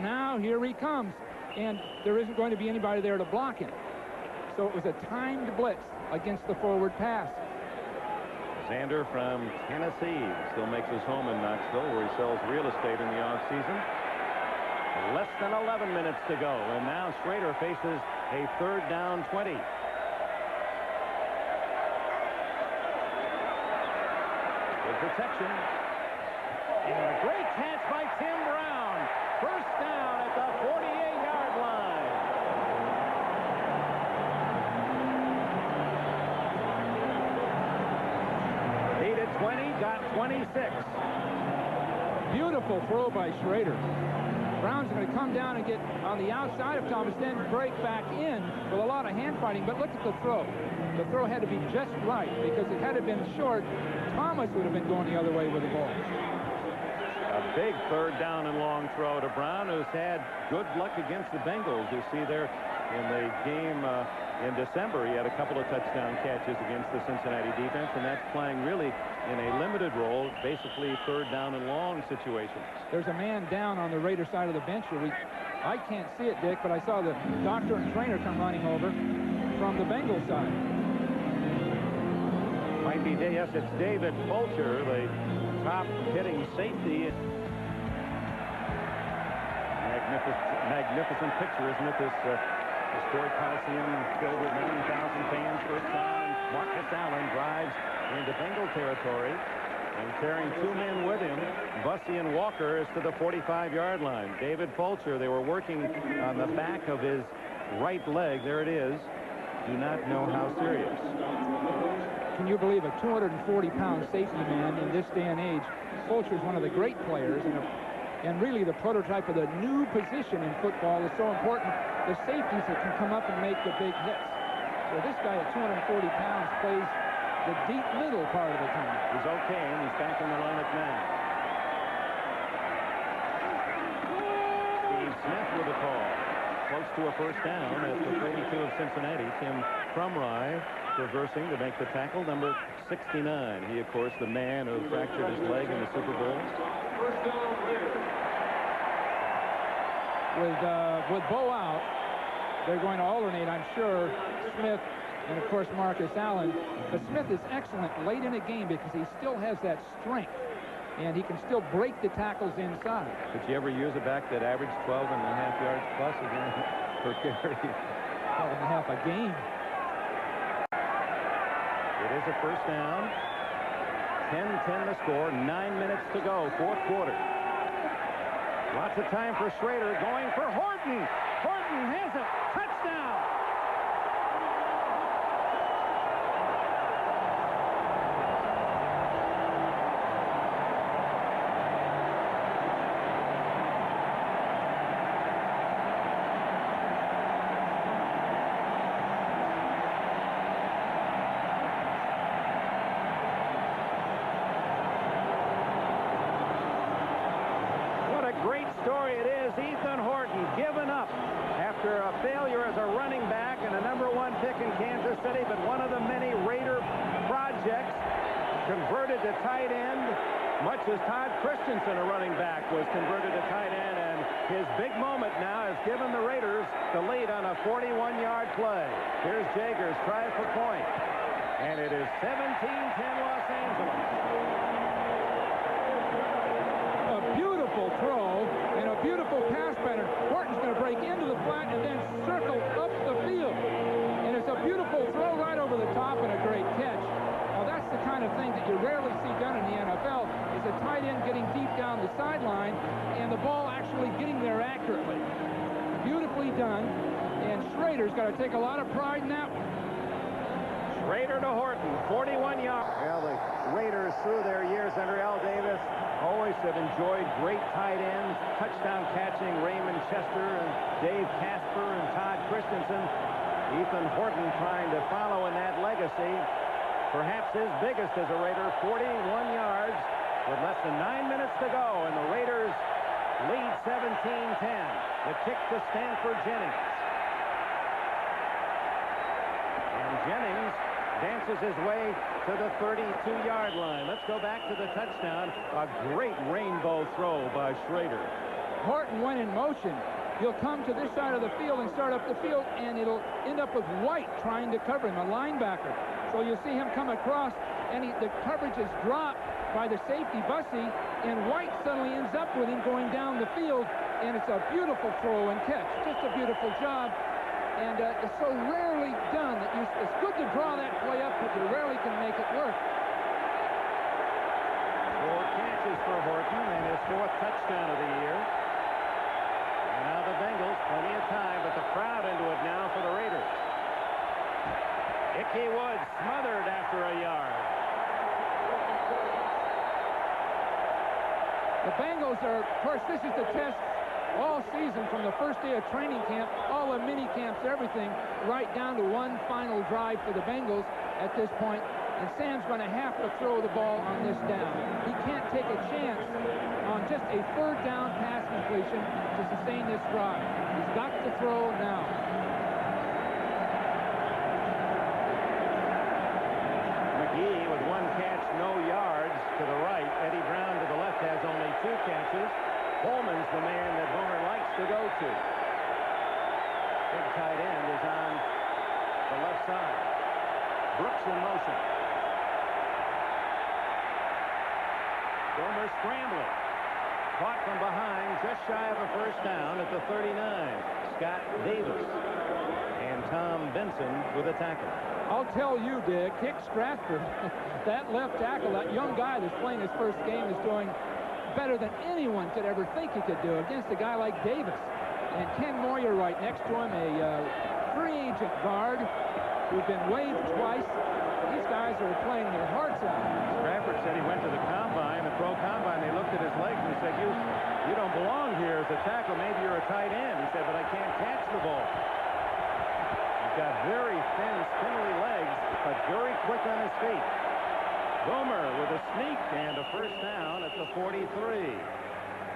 Now here he comes, and there isn't going to be anybody there to block him. So it was a timed blitz against the forward pass. Zander from Tennessee still makes his home in Knoxville, where he sells real estate in the offseason. Less than 11 minutes to go, and now Schrader faces a 3rd down 20. Good protection. And a great catch by Tim Brown. First down at the 48-yard line. Needed 20, got 26. Beautiful throw by Schrader. Brown's going to come down and get on the outside of Thomas, then break back in with a lot of hand fighting. But look at the throw. The throw had to be just right, because it had it been short, Thomas would have been going the other way with the ball. A big 3rd down and long throw to Brown, who's had good luck against the Bengals. You see there in the game in December, he had a couple of touchdown catches against the Cincinnati defense, and that's playing really in a limited role, basically 3rd down and long situation. There's a man down on the Raider side of the bench here. I can't see it, Dick, but I saw the doctor and trainer come running over from the Bengals side. Might be, yes, it's David Fulcher, the top hitting safety. Magnificent picture, isn't it? This historic Coliseum filled with 90,000 fans. First down, Marcus Allen drives into Bengal territory and carrying two men with him. Bussey and Walker is to the 45-yard line. David Fulcher, they were working on the back of his right leg. There it is. Do not know how serious. Can you believe a 240-pound safety man in this day and age? Fulcher is one of the great players, and really the prototype of the new position in football is so important. The safeties that can come up and make the big hits. So this guy at 240 pounds plays the deep middle part of the time. He's okay, and he's back in the lineup now. Steve Smith with a call. Close to a first down at the 42 of Cincinnati. Tim Crumry reversing to make the tackle, number 69. He, of course, the man who fractured his leg in the Super Bowl. With Bo out, they're going to alternate, I'm sure, Smith and, of course, Marcus Allen. But Smith is excellent late in a game because he still has that strength, and he can still break the tackles inside. Did you ever use a back that averaged 12.5 yards plus again per carry? 12.5 a game. It is a first down. 10-10 the score. 9 minutes to go. Fourth quarter. Lots of time for Schrader, going for Horton. Horton has it. Touchdown. Great story it is. Ethan Horton given up after a failure as a running back and a #1 pick in Kansas City, but one of the many Raider projects converted to tight end, much as Todd Christensen, a running back, was converted to tight end, and his big moment now has given the Raiders the lead on a 41-yard play. Here's Jagers, try for point, and it is 17-10 Los Angeles. Beautiful throw and a beautiful pass pattern. Horton's going to break into the flat and then circle up the field. And it's a beautiful throw right over the top and a great catch. Now that's the kind of thing that you rarely see done in the NFL, is a tight end getting deep down the sideline and the ball actually getting there accurately. Beautifully done. And Schrader's got to take a lot of pride in that one. Schrader to Horton, 41 yards. Well, the Raiders, through their years under Al Davis, always have enjoyed great tight ends, touchdown catching Raymond Chester and Dave Casper and Todd Christensen. Ethan Horton trying to follow in that legacy. Perhaps his biggest as a Raider, 41 yards with less than 9 minutes to go, and the Raiders lead 17-10. The kick to Stanford Jennings. And Jennings dances his way to the 32-yard line. Let's go back to the touchdown. A great rainbow throw by Schrader. Horton went in motion. He'll come to this side of the field and start up the field, and it'll end up with White trying to cover him, a linebacker. So you'll see him come across, and the coverage is dropped by the safety, Bussey, and White suddenly ends up with him going down the field, and it's a beautiful throw and catch. Just a beautiful job. And it's so rarely done that it's good to draw that play up, but you rarely can make it work. 4 catches for Horton and his 4th touchdown of the year. And now the Bengals, plenty of time, but the crowd into it now for the Raiders. Ickey Woods smothered after a yard. The Bengals are, of course, this is the test all season, from the first day of training camp, all the mini camps, everything, right down to one final drive for the Bengals at this point. And Sam's going to have to throw the ball on this down. He can't take a chance on just a 3rd down pass completion to sustain this drive. He's got to throw now. McGee with 1 catch, no yards to the right. Eddie Brown to the left has only 2 catches. Coleman's the man that Homer likes to go to. Big tight end is on the left side. Brooks in motion. Homer scrambling. caught from behind, just shy of a first down at the 39. Scott Davis and Tom Benson with a tackle. I'll tell you, Dick, Dick Stratford, that left tackle, that young guy that's playing his first game is doing better than anyone could ever think he could do against a guy like Davis. And Ken Moyer right next to him, a free agent guard who's been waived twice. These guys are playing their hearts out. Stratford said he went to the combine, the pro combine. They looked at his legs and said, you don't belong here as a tackle. Maybe you're a tight end. He said, but I can't catch the ball. He's got very thin, spindly legs, but very quick on his feet. Boomer with a sneak and a first down at the 43.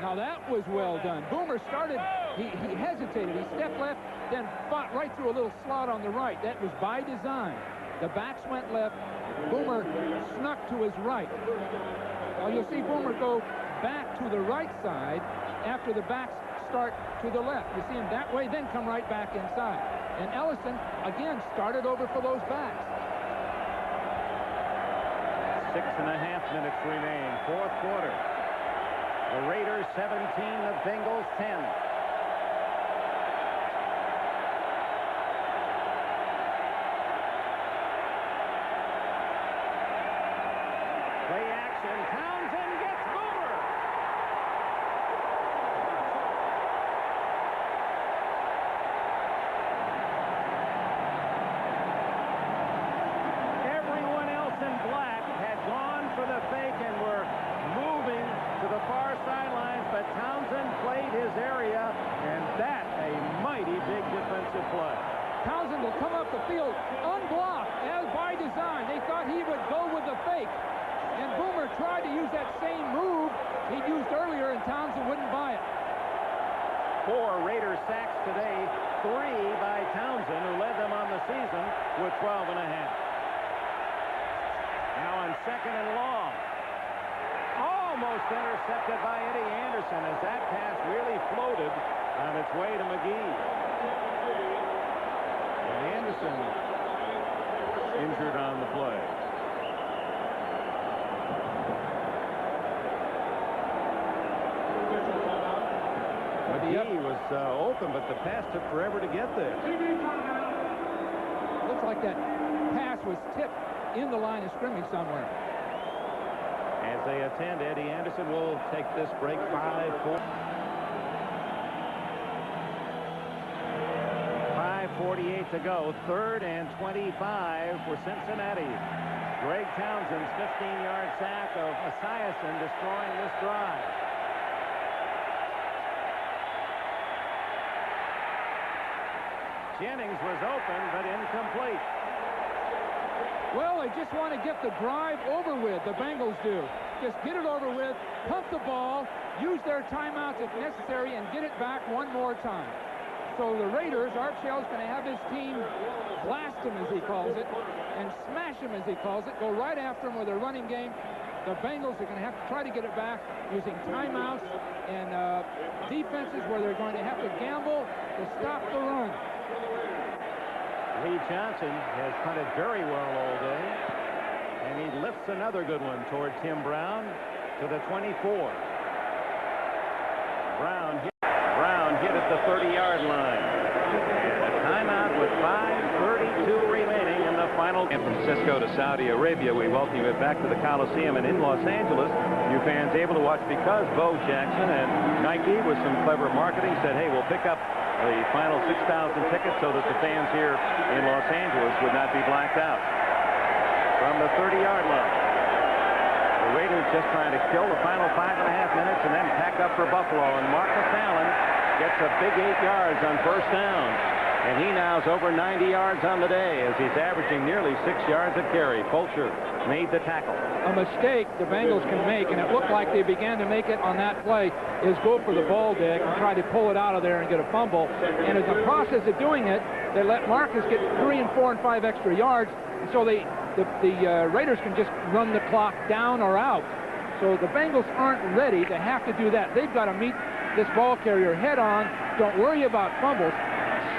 Now that was well done. Boomer started, he hesitated. He stepped left, then fought right through a little slot on the right. That was by design. The backs went left. Boomer snuck to his right. Now you'll see Boomer go back to the right side after the backs start to the left. You see him that way, then come right back inside. And Ellison, again, started over for those backs. 6.5 minutes remain, fourth quarter. The Raiders 17, the Bengals 10. Play action. Townsend gets Boomer. Everyone else in black had gone for the fake and were moving to the far sidelines, but Townsend played his area, and that a mighty big defensive play. Townsend will come up the field unblocked, as by design. They thought he would go with the fake. And Boomer tried to use that same move he'd used earlier, and Townsend wouldn't buy it. 4 Raiders sacks today, 3 by Townsend, who led them on the season with 12.5. Now on second and long. Almost intercepted by Eddie Anderson as that pass really floated on its way to McGee. And Anderson injured on the play. McGee was open, but the pass took forever to get there. Looks like that pass was tipped in the line of scrimmage somewhere. As they attend, Eddie Anderson will take this break 5-4. 5:48 to go. 3rd and 25 for Cincinnati. Greg Townsend's 15-yard sack of Esiason destroying this drive. Jennings was open, but incomplete. Well, they just want to get the drive over with, the Bengals do. Just get it over with, pump the ball, use their timeouts if necessary, and get it back one more time. So the Raiders, Art Shell's going to have his team blast him, as he calls it, and smash him, as he calls it, go right after him with a running game. The Bengals are going to have to try to get it back using timeouts and defenses where they're going to have to gamble to stop the run. Lee Johnson has punted very well all day, and he lifts another good one toward Tim Brown to the 24. Brown hit at the 30-yard line. And a timeout with 5:32 remaining in the final. San Francisco to Saudi Arabia, we welcome you back to the Coliseum and in Los Angeles. You fans able to watch because Bo Jackson and Nike, with some clever marketing, said, hey, we'll pick up the final 6,000 tickets so that the fans here in Los Angeles would not be blacked out. From the 30-yard line. The Raiders just trying to kill the final 5.5 minutes and then pack up for Buffalo. And Marcus Allen gets a big 8 yards on first down. And he now is over 90 yards on the day as he's averaging nearly 6 yards a carry. Fulcher made the tackle. A mistake the Bengals can make, and it looked like they began to make it on that play, is go for the ball, Dick, and try to pull it out of there and get a fumble. And in the process of doing it, they let Marcus get 3 and 4 and 5 extra yards, and so the Raiders can just run the clock down or out. So the Bengals aren't ready to have to do that. They've got to meet this ball carrier head on. Don't worry about fumbles.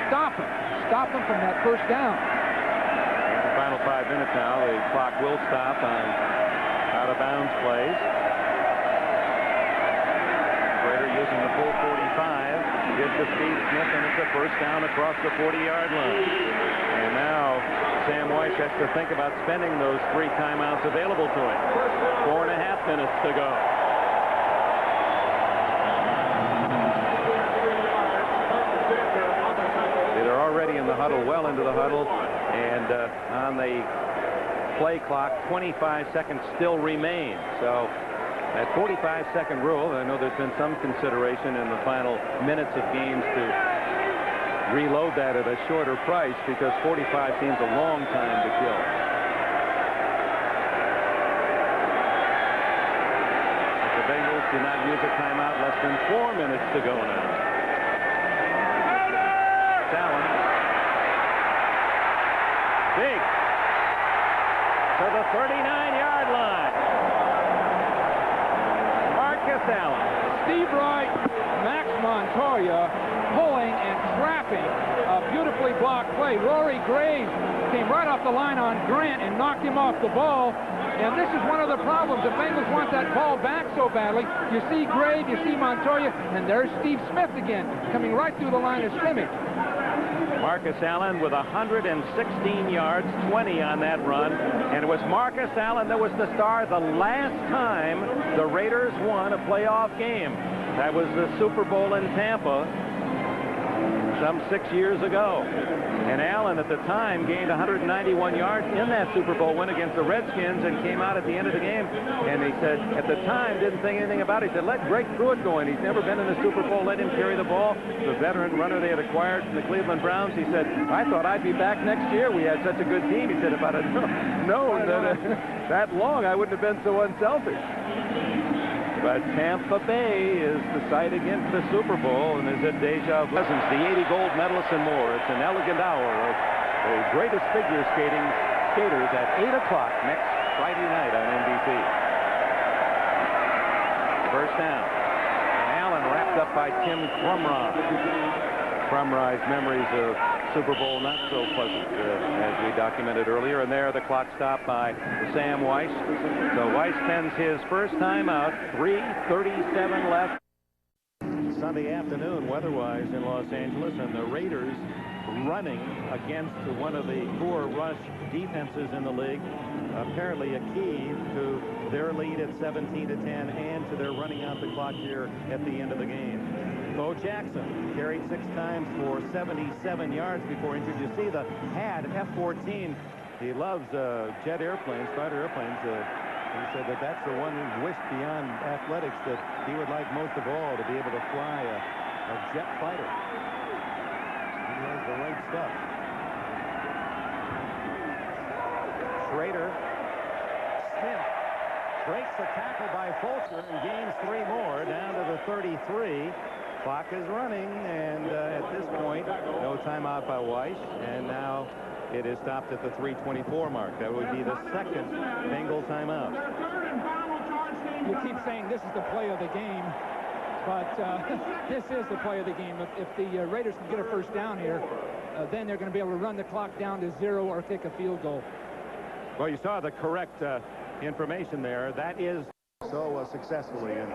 Stop him. Stop him from that first down. In the final 5 minutes now, the clock will stop on out-of-bounds plays. using the full 45. Gives to Steve Smith, and it's a first down across the 40-yard line. And now Sam Weiss has to think about spending those 3 timeouts available to him. 4.5 minutes to go. They're already in the huddle, well into the huddle, and on the play clock, 25 seconds still remain. So that 45-second rule, I know there's been some consideration in the final minutes of games to reload that at a shorter price because 45 seems a long time to kill. The Bengals do not use a timeout. Less than 4 minutes to go now. Allen. Big. To the 39-yard line. Marcus Allen. Steve Wright, Max Montoya pulling and trapping a beautifully blocked play. Rory Graves came right off the line on Grant and knocked him off the ball. And this is one of the problems. The Bengals want that ball back so badly. You see Graves, you see Montoya, and there's Steve Smith again, coming right through the line of scrimmage. Marcus Allen with 116 yards, 20 on that run. And it was Marcus Allen that was the star the last time the Raiders won a playoff game. That was the Super Bowl in Tampa some 6 years ago. And Allen at the time gained 191 yards in that Super Bowl win against the Redskins and came out at the end of the game. And he said, at the time, didn't think anything about it. He said, let Greg Pruitt go in. He's never been in the Super Bowl. Let him carry the ball. The veteran runner they had acquired from the Cleveland Browns. He said, I thought I'd be back next year. We had such a good team. He said, if I'd have known that long, I wouldn't have been so unselfish. But Tampa Bay is the site again for the Super Bowl and is a deja vu. The 80 gold medalists and more. It's an elegant hour of the greatest figure skating skaters at 8 o'clock next Friday night on NBC. First down. And Allen wrapped up by Tim Crumrah. Crumrah's memories of Super Bowl not so pleasant as we documented earlier. And there the clock stopped by Sam Weiss. So Weiss spends his first time out. 3:37 left. Sunday afternoon weather-wise in Los Angeles, and the Raiders running against one of the poor rush defenses in the league. Apparently a key to their lead at 17-10 and to their running out the clock here at the end of the game. Bo Jackson carried 6 times for 77 yards before injured. You see the HAD F-14. He loves jet airplanes, fighter airplanes. He said that that's the one he wished beyond athletics that he would like most of all, to be able to fly a jet fighter. He has the right stuff. Schrader. Smith breaks the tackle by Fulcher and gains 3 more down to the 33. Clock is running, and at this point, no timeout by Weiss, and now it is stopped at the 3:24 mark. That would be the second Bengal timeout. You keep saying this is the play of the game, but this is the play of the game. If the Raiders can get a first down here, then they're going to be able to run the clock down to 0 or kick a field goal. Well, you saw the correct information there. That is so successfully in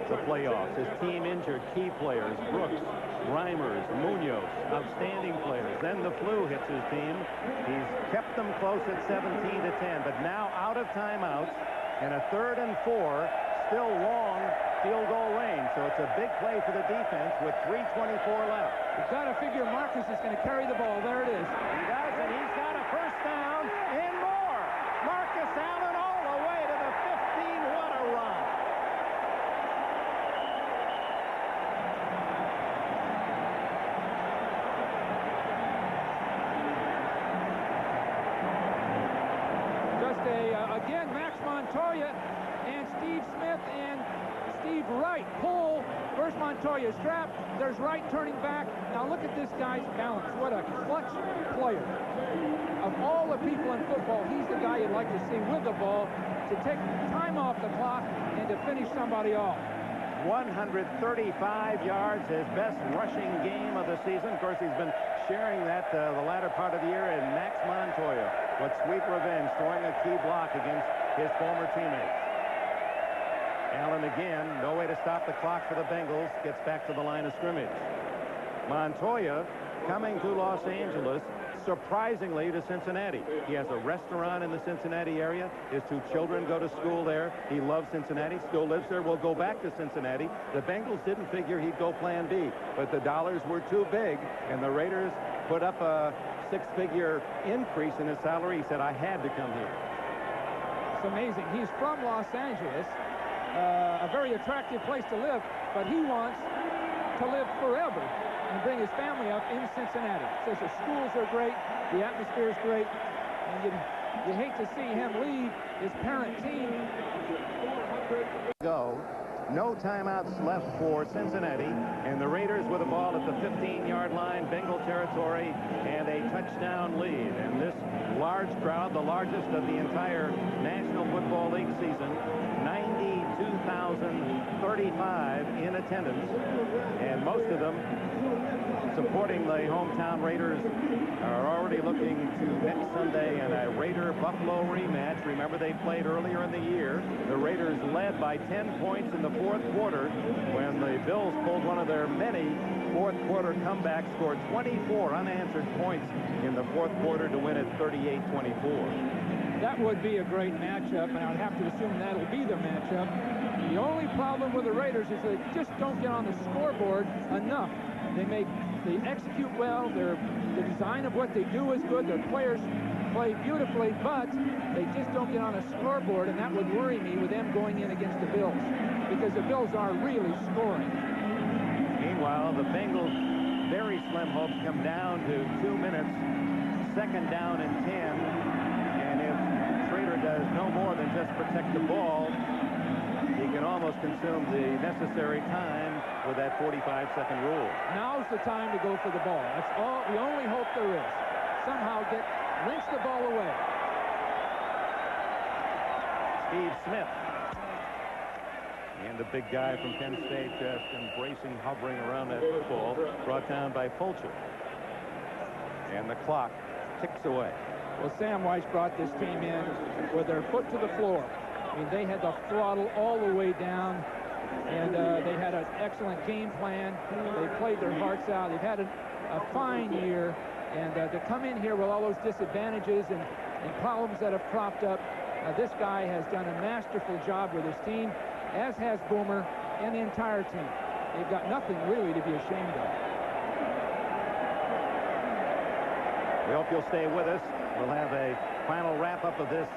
the playoffs. His team injured key players, Brooks, Reimers, Munoz, outstanding players. Then the flu hits his team. He's kept them close at 17-10, but now out of timeouts and a 3rd and 4, still long field goal range. So it's a big play for the defense with 3:24 left. You've got to figure Marcus is going to carry the ball. There it is. He does, and he's got a first down and more. Marcus Allen all the way to the 15. What a run. Again, Max Montoya and Steve Smith and Steve Wright pull. First Montoya strapped. There's Wright turning back. Now look at this guy's balance. What a clutch player. Of all the people in football, he's the guy you'd like to see with the ball to take time off the clock and to finish somebody off. 135 yards, his best rushing game of the season. Of course, he's been sharing that the latter part of the year, and Max Montoya with sweet revenge, throwing a key block against his former teammates. Allen again. No way to stop the clock for the Bengals. Gets back to the line of scrimmage. Montoya coming to Los Angeles, surprisingly, to Cincinnati. He has a restaurant in the Cincinnati area. His 2 children go to school there. He loves Cincinnati, still lives there, will go back to Cincinnati. The Bengals didn't figure he'd go plan B, but the dollars were too big, and the Raiders put up a 6-figure increase in his salary. He said, I had to come here. It's amazing. He's from Los Angeles, a very attractive place to live, but he wants to live forever and bring his family up in Cincinnati. Says the schools are great, the atmosphere is great, and you hate to see him leave his parent team. Go. No timeouts left for Cincinnati, and the Raiders with the ball at the 15-yard line, Bengal territory, and a touchdown lead. And this large crowd, the largest of the entire National Football League season, 92,035 in attendance, and most of them supporting the hometown Raiders are already looking to next Sunday in a Raider-Buffalo rematch. Remember, they played earlier in the year. The Raiders led by 10 points in the 4th quarter when the Bills pulled one of their many 4th quarter comebacks, scored 24 unanswered points in the 4th quarter to win it 38-24. That would be a great matchup, and I would have to assume that'll be the matchup. The only problem with the Raiders is they just don't get on the scoreboard enough. They execute well. The design of what they do is good. Their players play beautifully, but they just don't get on a scoreboard, and that would worry me with them going in against the Bills, because the Bills are really scoring. Meanwhile, the Bengals' very slim hopes come down to 2 minutes, 2nd down and 10, and if Schrader does no more than just protect the ball, he can almost consume the necessary time with that 45-second rule. Now's the time to go for the ball. That's all. The only hope there is. Somehow wrench the ball away. Steve Smith. And the big guy from Penn State just embracing, hovering around that football, brought down by Fulcher. And the clock ticks away. Well, Sam Weiss brought this team in with their foot to the floor. I mean, they had the throttle all the way down, and they had an excellent game plan. They played their hearts out. They've had a fine year, and to come in here with all those disadvantages and problems that have cropped up, this guy has done a masterful job with his team, as has Boomer and the entire team. They've got nothing really to be ashamed of. We hope you'll stay with us. We'll have a final wrap-up of this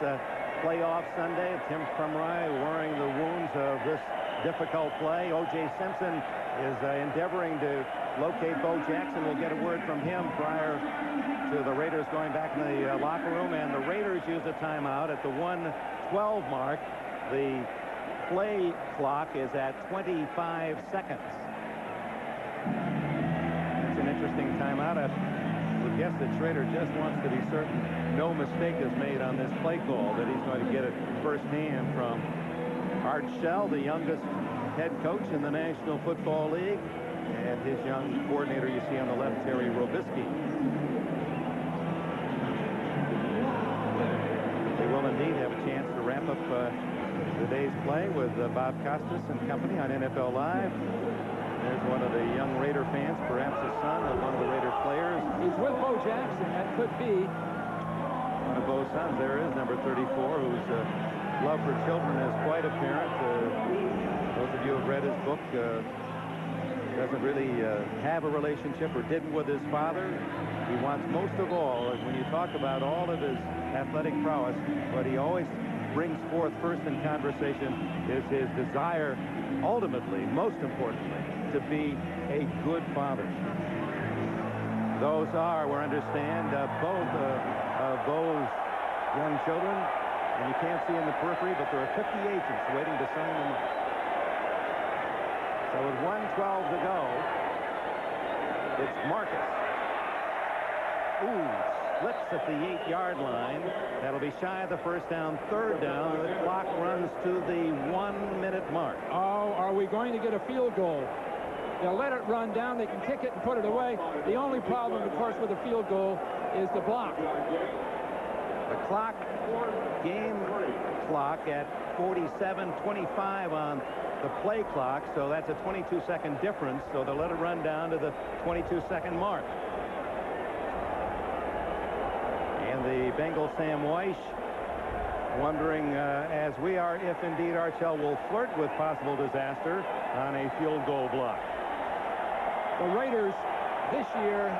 playoff Sunday. Tim Krumrie wearing the wounds of this difficult play. O.J. Simpson is endeavoring to locate Bo Jackson. We'll get a word from him prior to the Raiders going back in the locker room. And the Raiders use a timeout at the 1:12 mark. The play clock is at 25 seconds. It's an interesting timeout. I would guess that Schrader just wants to be certain no mistake is made on this play call, that he's going to get it firsthand from Art Shell, the youngest head coach in the National Football League, and his young coordinator you see on the left, Terry Robisky. They will indeed have a chance to wrap up the day's play with Bob Costas and company on NFL Live. There's one of the young Raider fans, perhaps his son of one of the Raider players. He's with Bo Jackson. That could be one of Bo's sons. There is number 34, whose love for children is quite apparent. Those of you who have read his book, doesn't really have a relationship, or didn't, with his father. He wants most of all, when you talk about all of his athletic prowess, what he always brings forth first in conversation is his desire, ultimately, most importantly, to be a good father. Those are, we understand, both of Bo's young children, and you can't see in the periphery, but there are 50 agents waiting to sign them up. So with 1:12 to go, it's Marcus. Ooh, slips at the 8-yard line. That'll be shy of the first down. 3rd down. The clock runs to the 1-minute mark. Oh, are we going to get a field goal? They'll let it run down. They can kick it and put it away. The only problem, of course, with a field goal is the block. The game clock at 47:25 on the play clock, so that's a 22-second difference, so they'll let it run down to the 22-second mark. And the Bengals, Sam Weiss, wondering, as we are, if indeed Archell will flirt with possible disaster on a field goal block. The Raiders this year,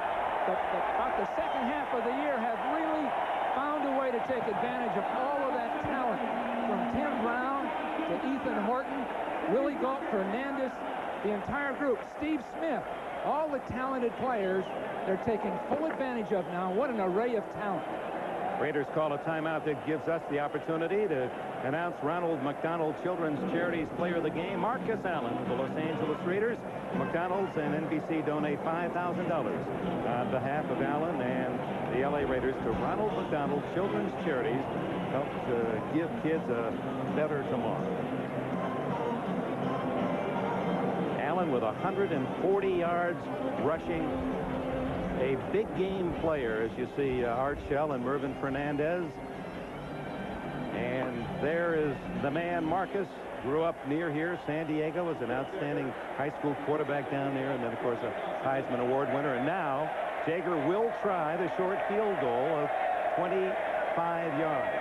about the second half of the year, have really found a way to take advantage of all of that talent, from Tim Brown to Ethan Horton, Willie Galt, Fernandez, the entire group, Steve Smith, all the talented players they're taking full advantage of now. What an array of talent. Raiders call a timeout that gives us the opportunity to announce Ronald McDonald Children's Charities Player of the Game, Marcus Allen of the Los Angeles Raiders. McDonald's and NBC donate $5,000 on behalf of Allen and the LA Raiders to Ronald McDonald Children's Charities, help to give kids a better tomorrow. Allen with 140 yards rushing. A big game player, as you see Art Shell and Mervyn Fernandez. And there is the man, Marcus. Grew up near here. San Diego, was an outstanding high school quarterback down there, and then, of course, a Heisman Award winner. And now Jaeger will try the short field goal of 25 yards.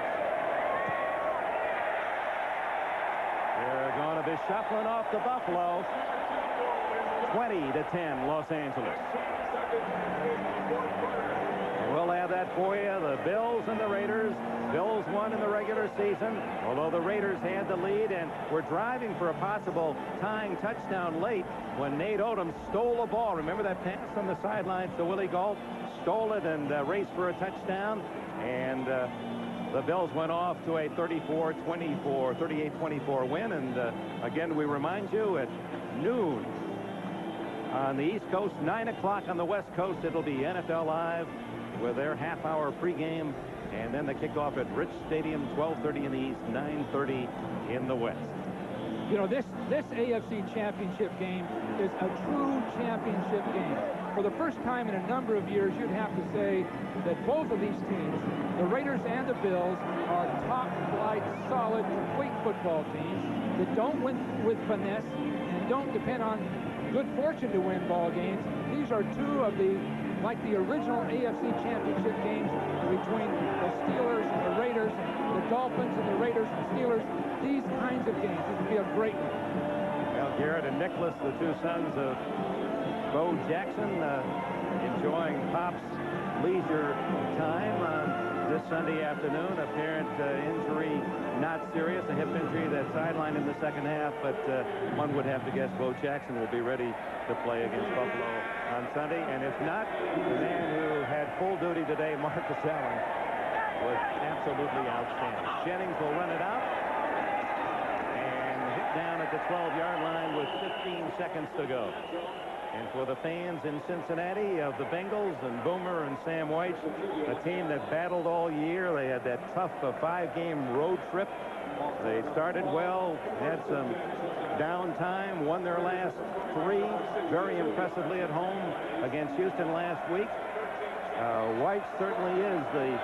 They're going to be shuffling off the Buffalo. 20-10, Los Angeles. We'll have that for you. The Bills and the Raiders. Bills won in the regular season, although the Raiders had the lead and were driving for a possible tying touchdown late when Nate Odom stole the ball. Remember that pass from the sidelines to Willie Galt? Stole it and raced for a touchdown. And the Bills went off to a 38-24 win. And again, we remind you, at noon on the East Coast, 9 o'clock on the West Coast, it'll be NFL Live with their half-hour pregame, and then the kickoff at Rich Stadium, 12:30 in the East, 9:30 in the West. You know, this AFC championship game is a true championship game. For the first time in a number of years, you'd have to say that both of these teams, the Raiders and the Bills, are top-flight, solid, complete football teams that don't win with finesse and don't depend on good fortune to win ball games. These are two of the, like the original AFC championship games between the Steelers and the Raiders, the Dolphins and the Raiders and Steelers. These kinds of games. This would be a great one. Well, Garrett and Nicholas, the two sons of Bo Jackson, enjoying Pop's leisure time this Sunday afternoon. Apparent injury, not serious, a hip injury that sidelined in the second half, but one would have to guess Bo Jackson will be ready to play against Buffalo on Sunday. And if not, the man who had full duty today, Marcus Allen, was absolutely outstanding. Jennings will run it out and hit down at the 12-yard line with 15 seconds to go. And for the fans in Cincinnati of the Bengals and Boomer and Sam Weiss, a team that battled all year, they had that tough 5-game road trip. They started well, had some downtime, won their last 3 very impressively at home against Houston last week. Weiss certainly is the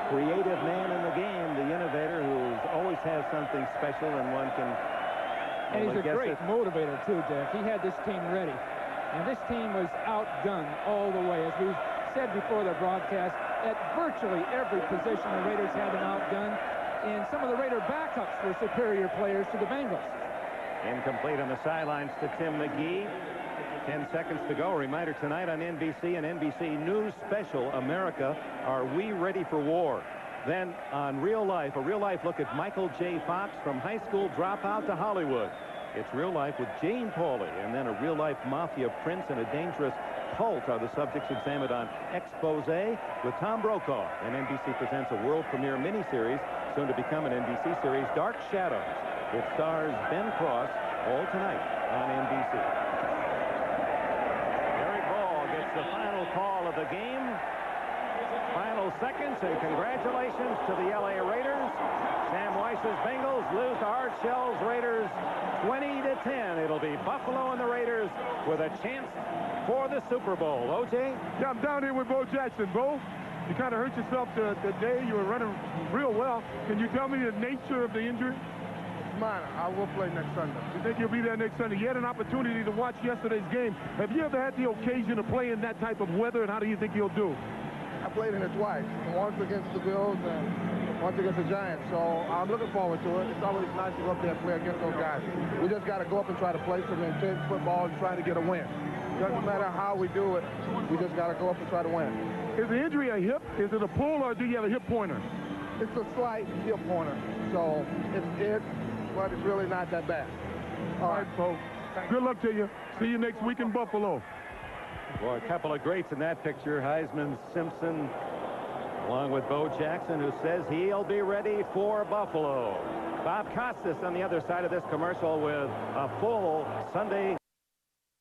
creative man in the game, the innovator who always has something special, and one can... And he's a great motivator, too, Dick. He had this team ready. And this team was outgunned all the way. As we said before the broadcast, at virtually every position the Raiders had them outgunned. And some of the Raider backups were superior players to the Bengals. Incomplete on the sidelines to Tim McGee. 10 seconds to go. A reminder tonight on NBC and NBC News Special, America, Are We Ready for War? Then on Real Life, a real-life look at Michael J. Fox, from high school dropout to Hollywood. It's Real Life with Jane Pauley, and then a real-life mafia prince and a dangerous cult are the subjects examined on Expose with Tom Brokaw. And NBC presents a world premiere miniseries, soon to become an NBC series, Dark Shadows. It stars Ben Cross, all tonight on NBC. Eric Ball gets the final call of the game. Final seconds, and congratulations to the LA Raiders. Sam Weiss's Bengals lose to Art Shell's Raiders 20-10. It'll be Buffalo and the Raiders with a chance for the Super Bowl. O.J.? Yeah, I'm down here with Bo Jackson. Bo, You kind of hurt yourself the day you were running real well. Can you tell me the nature of the injury? Minor. I will play next Sunday. You think you'll be there next Sunday? You had an opportunity to watch yesterday's game. Have you ever had the occasion to play in that type of weather, and how do you think you'll do? I played in it twice, once against the Bills and once against the Giants, so I'm looking forward to it. It's always nice to go up there and play against those guys. We just got to go up and try to play some intense football and try to get a win. Doesn't matter how we do it, we just got to go up and try to win. Is the injury a hip? Is it a pull, or do you have a hip pointer? It's a slight hip pointer, so but it's really not that bad. All right, folks. Good luck to you. See you next week in Buffalo. Well, a couple of greats in that picture. Heisman Simpson, along with Bo Jackson, who says he'll be ready for Buffalo. Bob Costas on the other side of this commercial with a full Sunday.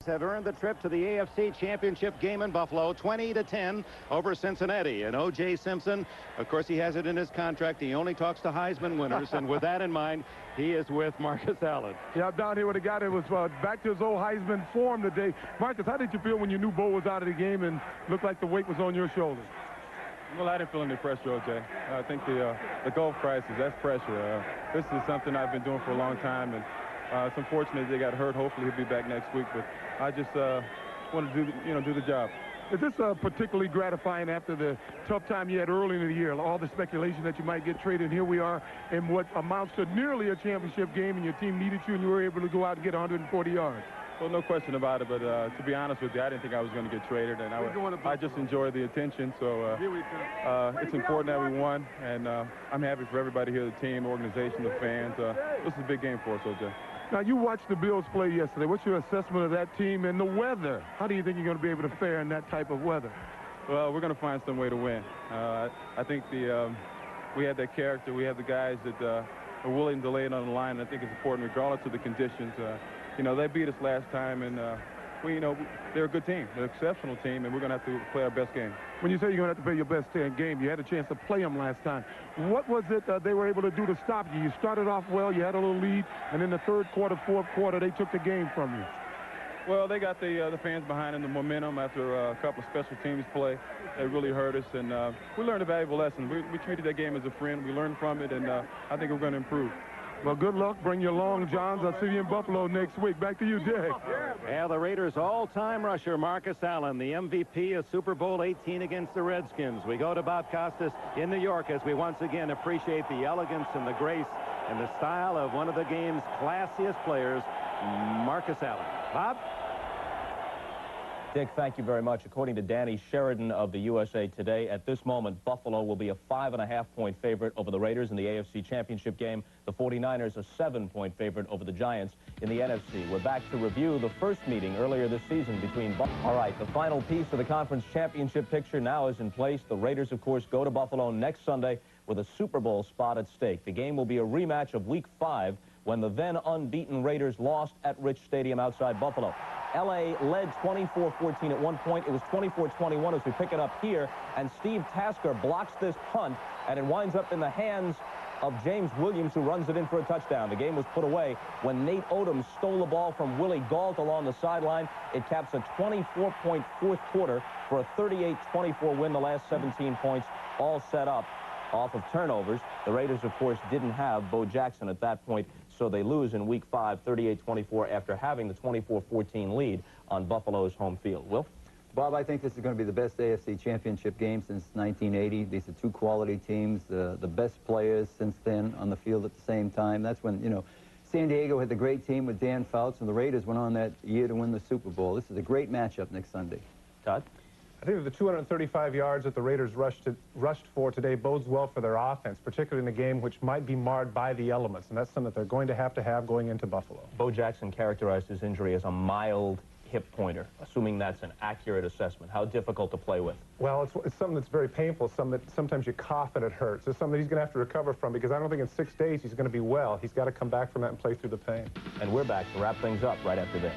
Have earned the trip to the AFC Championship game in Buffalo, 20-10 over Cincinnati. And O.J. Simpson, of course, he has it in his contract. He only talks to Heisman winners. And with that in mind, he is with Marcus Allen. Yeah, I'm down here with a guy that was back to his old Heisman form today. Marcus, how did you feel when you knew Bo was out of the game and looked like the weight was on your shoulders? Well, I didn't feel any pressure, O.J. I think the golf crisis, that's pressure. This is something I've been doing for a long time, and it's unfortunate they got hurt. Hopefully he'll be back next week, but I just want to do the job. Is this particularly gratifying after the tough time you had early in the year, all the speculation that you might get traded? Here we are in what amounts to nearly a championship game, and your team needed you, and you were able to go out and get 140 yards. Well, no question about it, but to be honest with you, I didn't think I was going to get traded, and I just enjoy the attention, so it's important that we won, and I'm happy for everybody here, the team, the organization, the fans. This is a big game for us, O.J. Now, you watched the Bills play yesterday. What's your assessment of that team and the weather? How do you think you're going to be able to fare in that type of weather? Well, we're going to find some way to win. I think we have that character. We have the guys that are willing to lay it on the line, and I think it's important regardless of the conditions. They beat us last time, and they're a good team. They're an exceptional team, and we're going to have to play our best game. When you say you're going to have to play your best game, you had a chance to play them last time. What was it they were able to do to stop you? You started off well, you had a little lead, and in the third quarter, fourth quarter, they took the game from you. Well, they got the fans behind them, the momentum after a couple of special teams play. They really hurt us, and we learned a valuable lesson. We treated that game as a friend. We learned from it, and I think we're going to improve. Well, good luck. Bring your long johns. I'll see you in Buffalo next week. Back to you, Dick. Yeah, the Raiders' all-time rusher, Marcus Allen, the MVP of Super Bowl 18 against the Redskins. We go to Bob Costas in New York as we once again appreciate the elegance and the grace and the style of one of the game's classiest players, Marcus Allen. Bob? Dick, thank you very much. According to Danny Sheridan of the USA Today, at this moment, Buffalo will be a 5.5-point favorite over the Raiders in the AFC Championship game. The 49ers a 7-point favorite over the Giants in the NFC. We're back to review the first meeting earlier this season between Buffalo. All right, the final piece of the conference championship picture now is in place. The Raiders, of course, go to Buffalo next Sunday with a Super Bowl spot at stake. The game will be a rematch of Week 5 when the then unbeaten Raiders lost at Rich Stadium outside Buffalo. L.A. led 24-14 at one point. It was 24-21 as we pick it up here, and Steve Tasker blocks this punt, and it winds up in the hands of James Williams, who runs it in for a touchdown. The game was put away when Nate Odom stole the ball from Willie Gault along the sideline. It caps a 24-point fourth quarter for a 38-24 win. The last 17 points all set up off of turnovers. The Raiders, of course, didn't have Bo Jackson at that point, so they lose in Week 5, 38-24, after having the 24-14 lead on Buffalo's home field. Will? Bob, I think this is going to be the best AFC Championship game since 1980. These are two quality teams, the best players since then on the field at the same time. That's when, San Diego had the great team with Dan Fouts, and the Raiders went on that year to win the Super Bowl. This is a great matchup next Sunday. Todd? I think the 235 yards that the Raiders rushed for today bodes well for their offense, particularly in a game which might be marred by the elements, and that's something that they're going to have going into Buffalo. Bo Jackson characterized his injury as a mild hip pointer, assuming that's an accurate assessment. How difficult to play with? Well, it's something that's very painful, something that sometimes you cough and it hurts. It's something that he's going to have to recover from, because I don't think in 6 days he's going to be well. He's got to come back from that and play through the pain. And we're back to wrap things up right after this.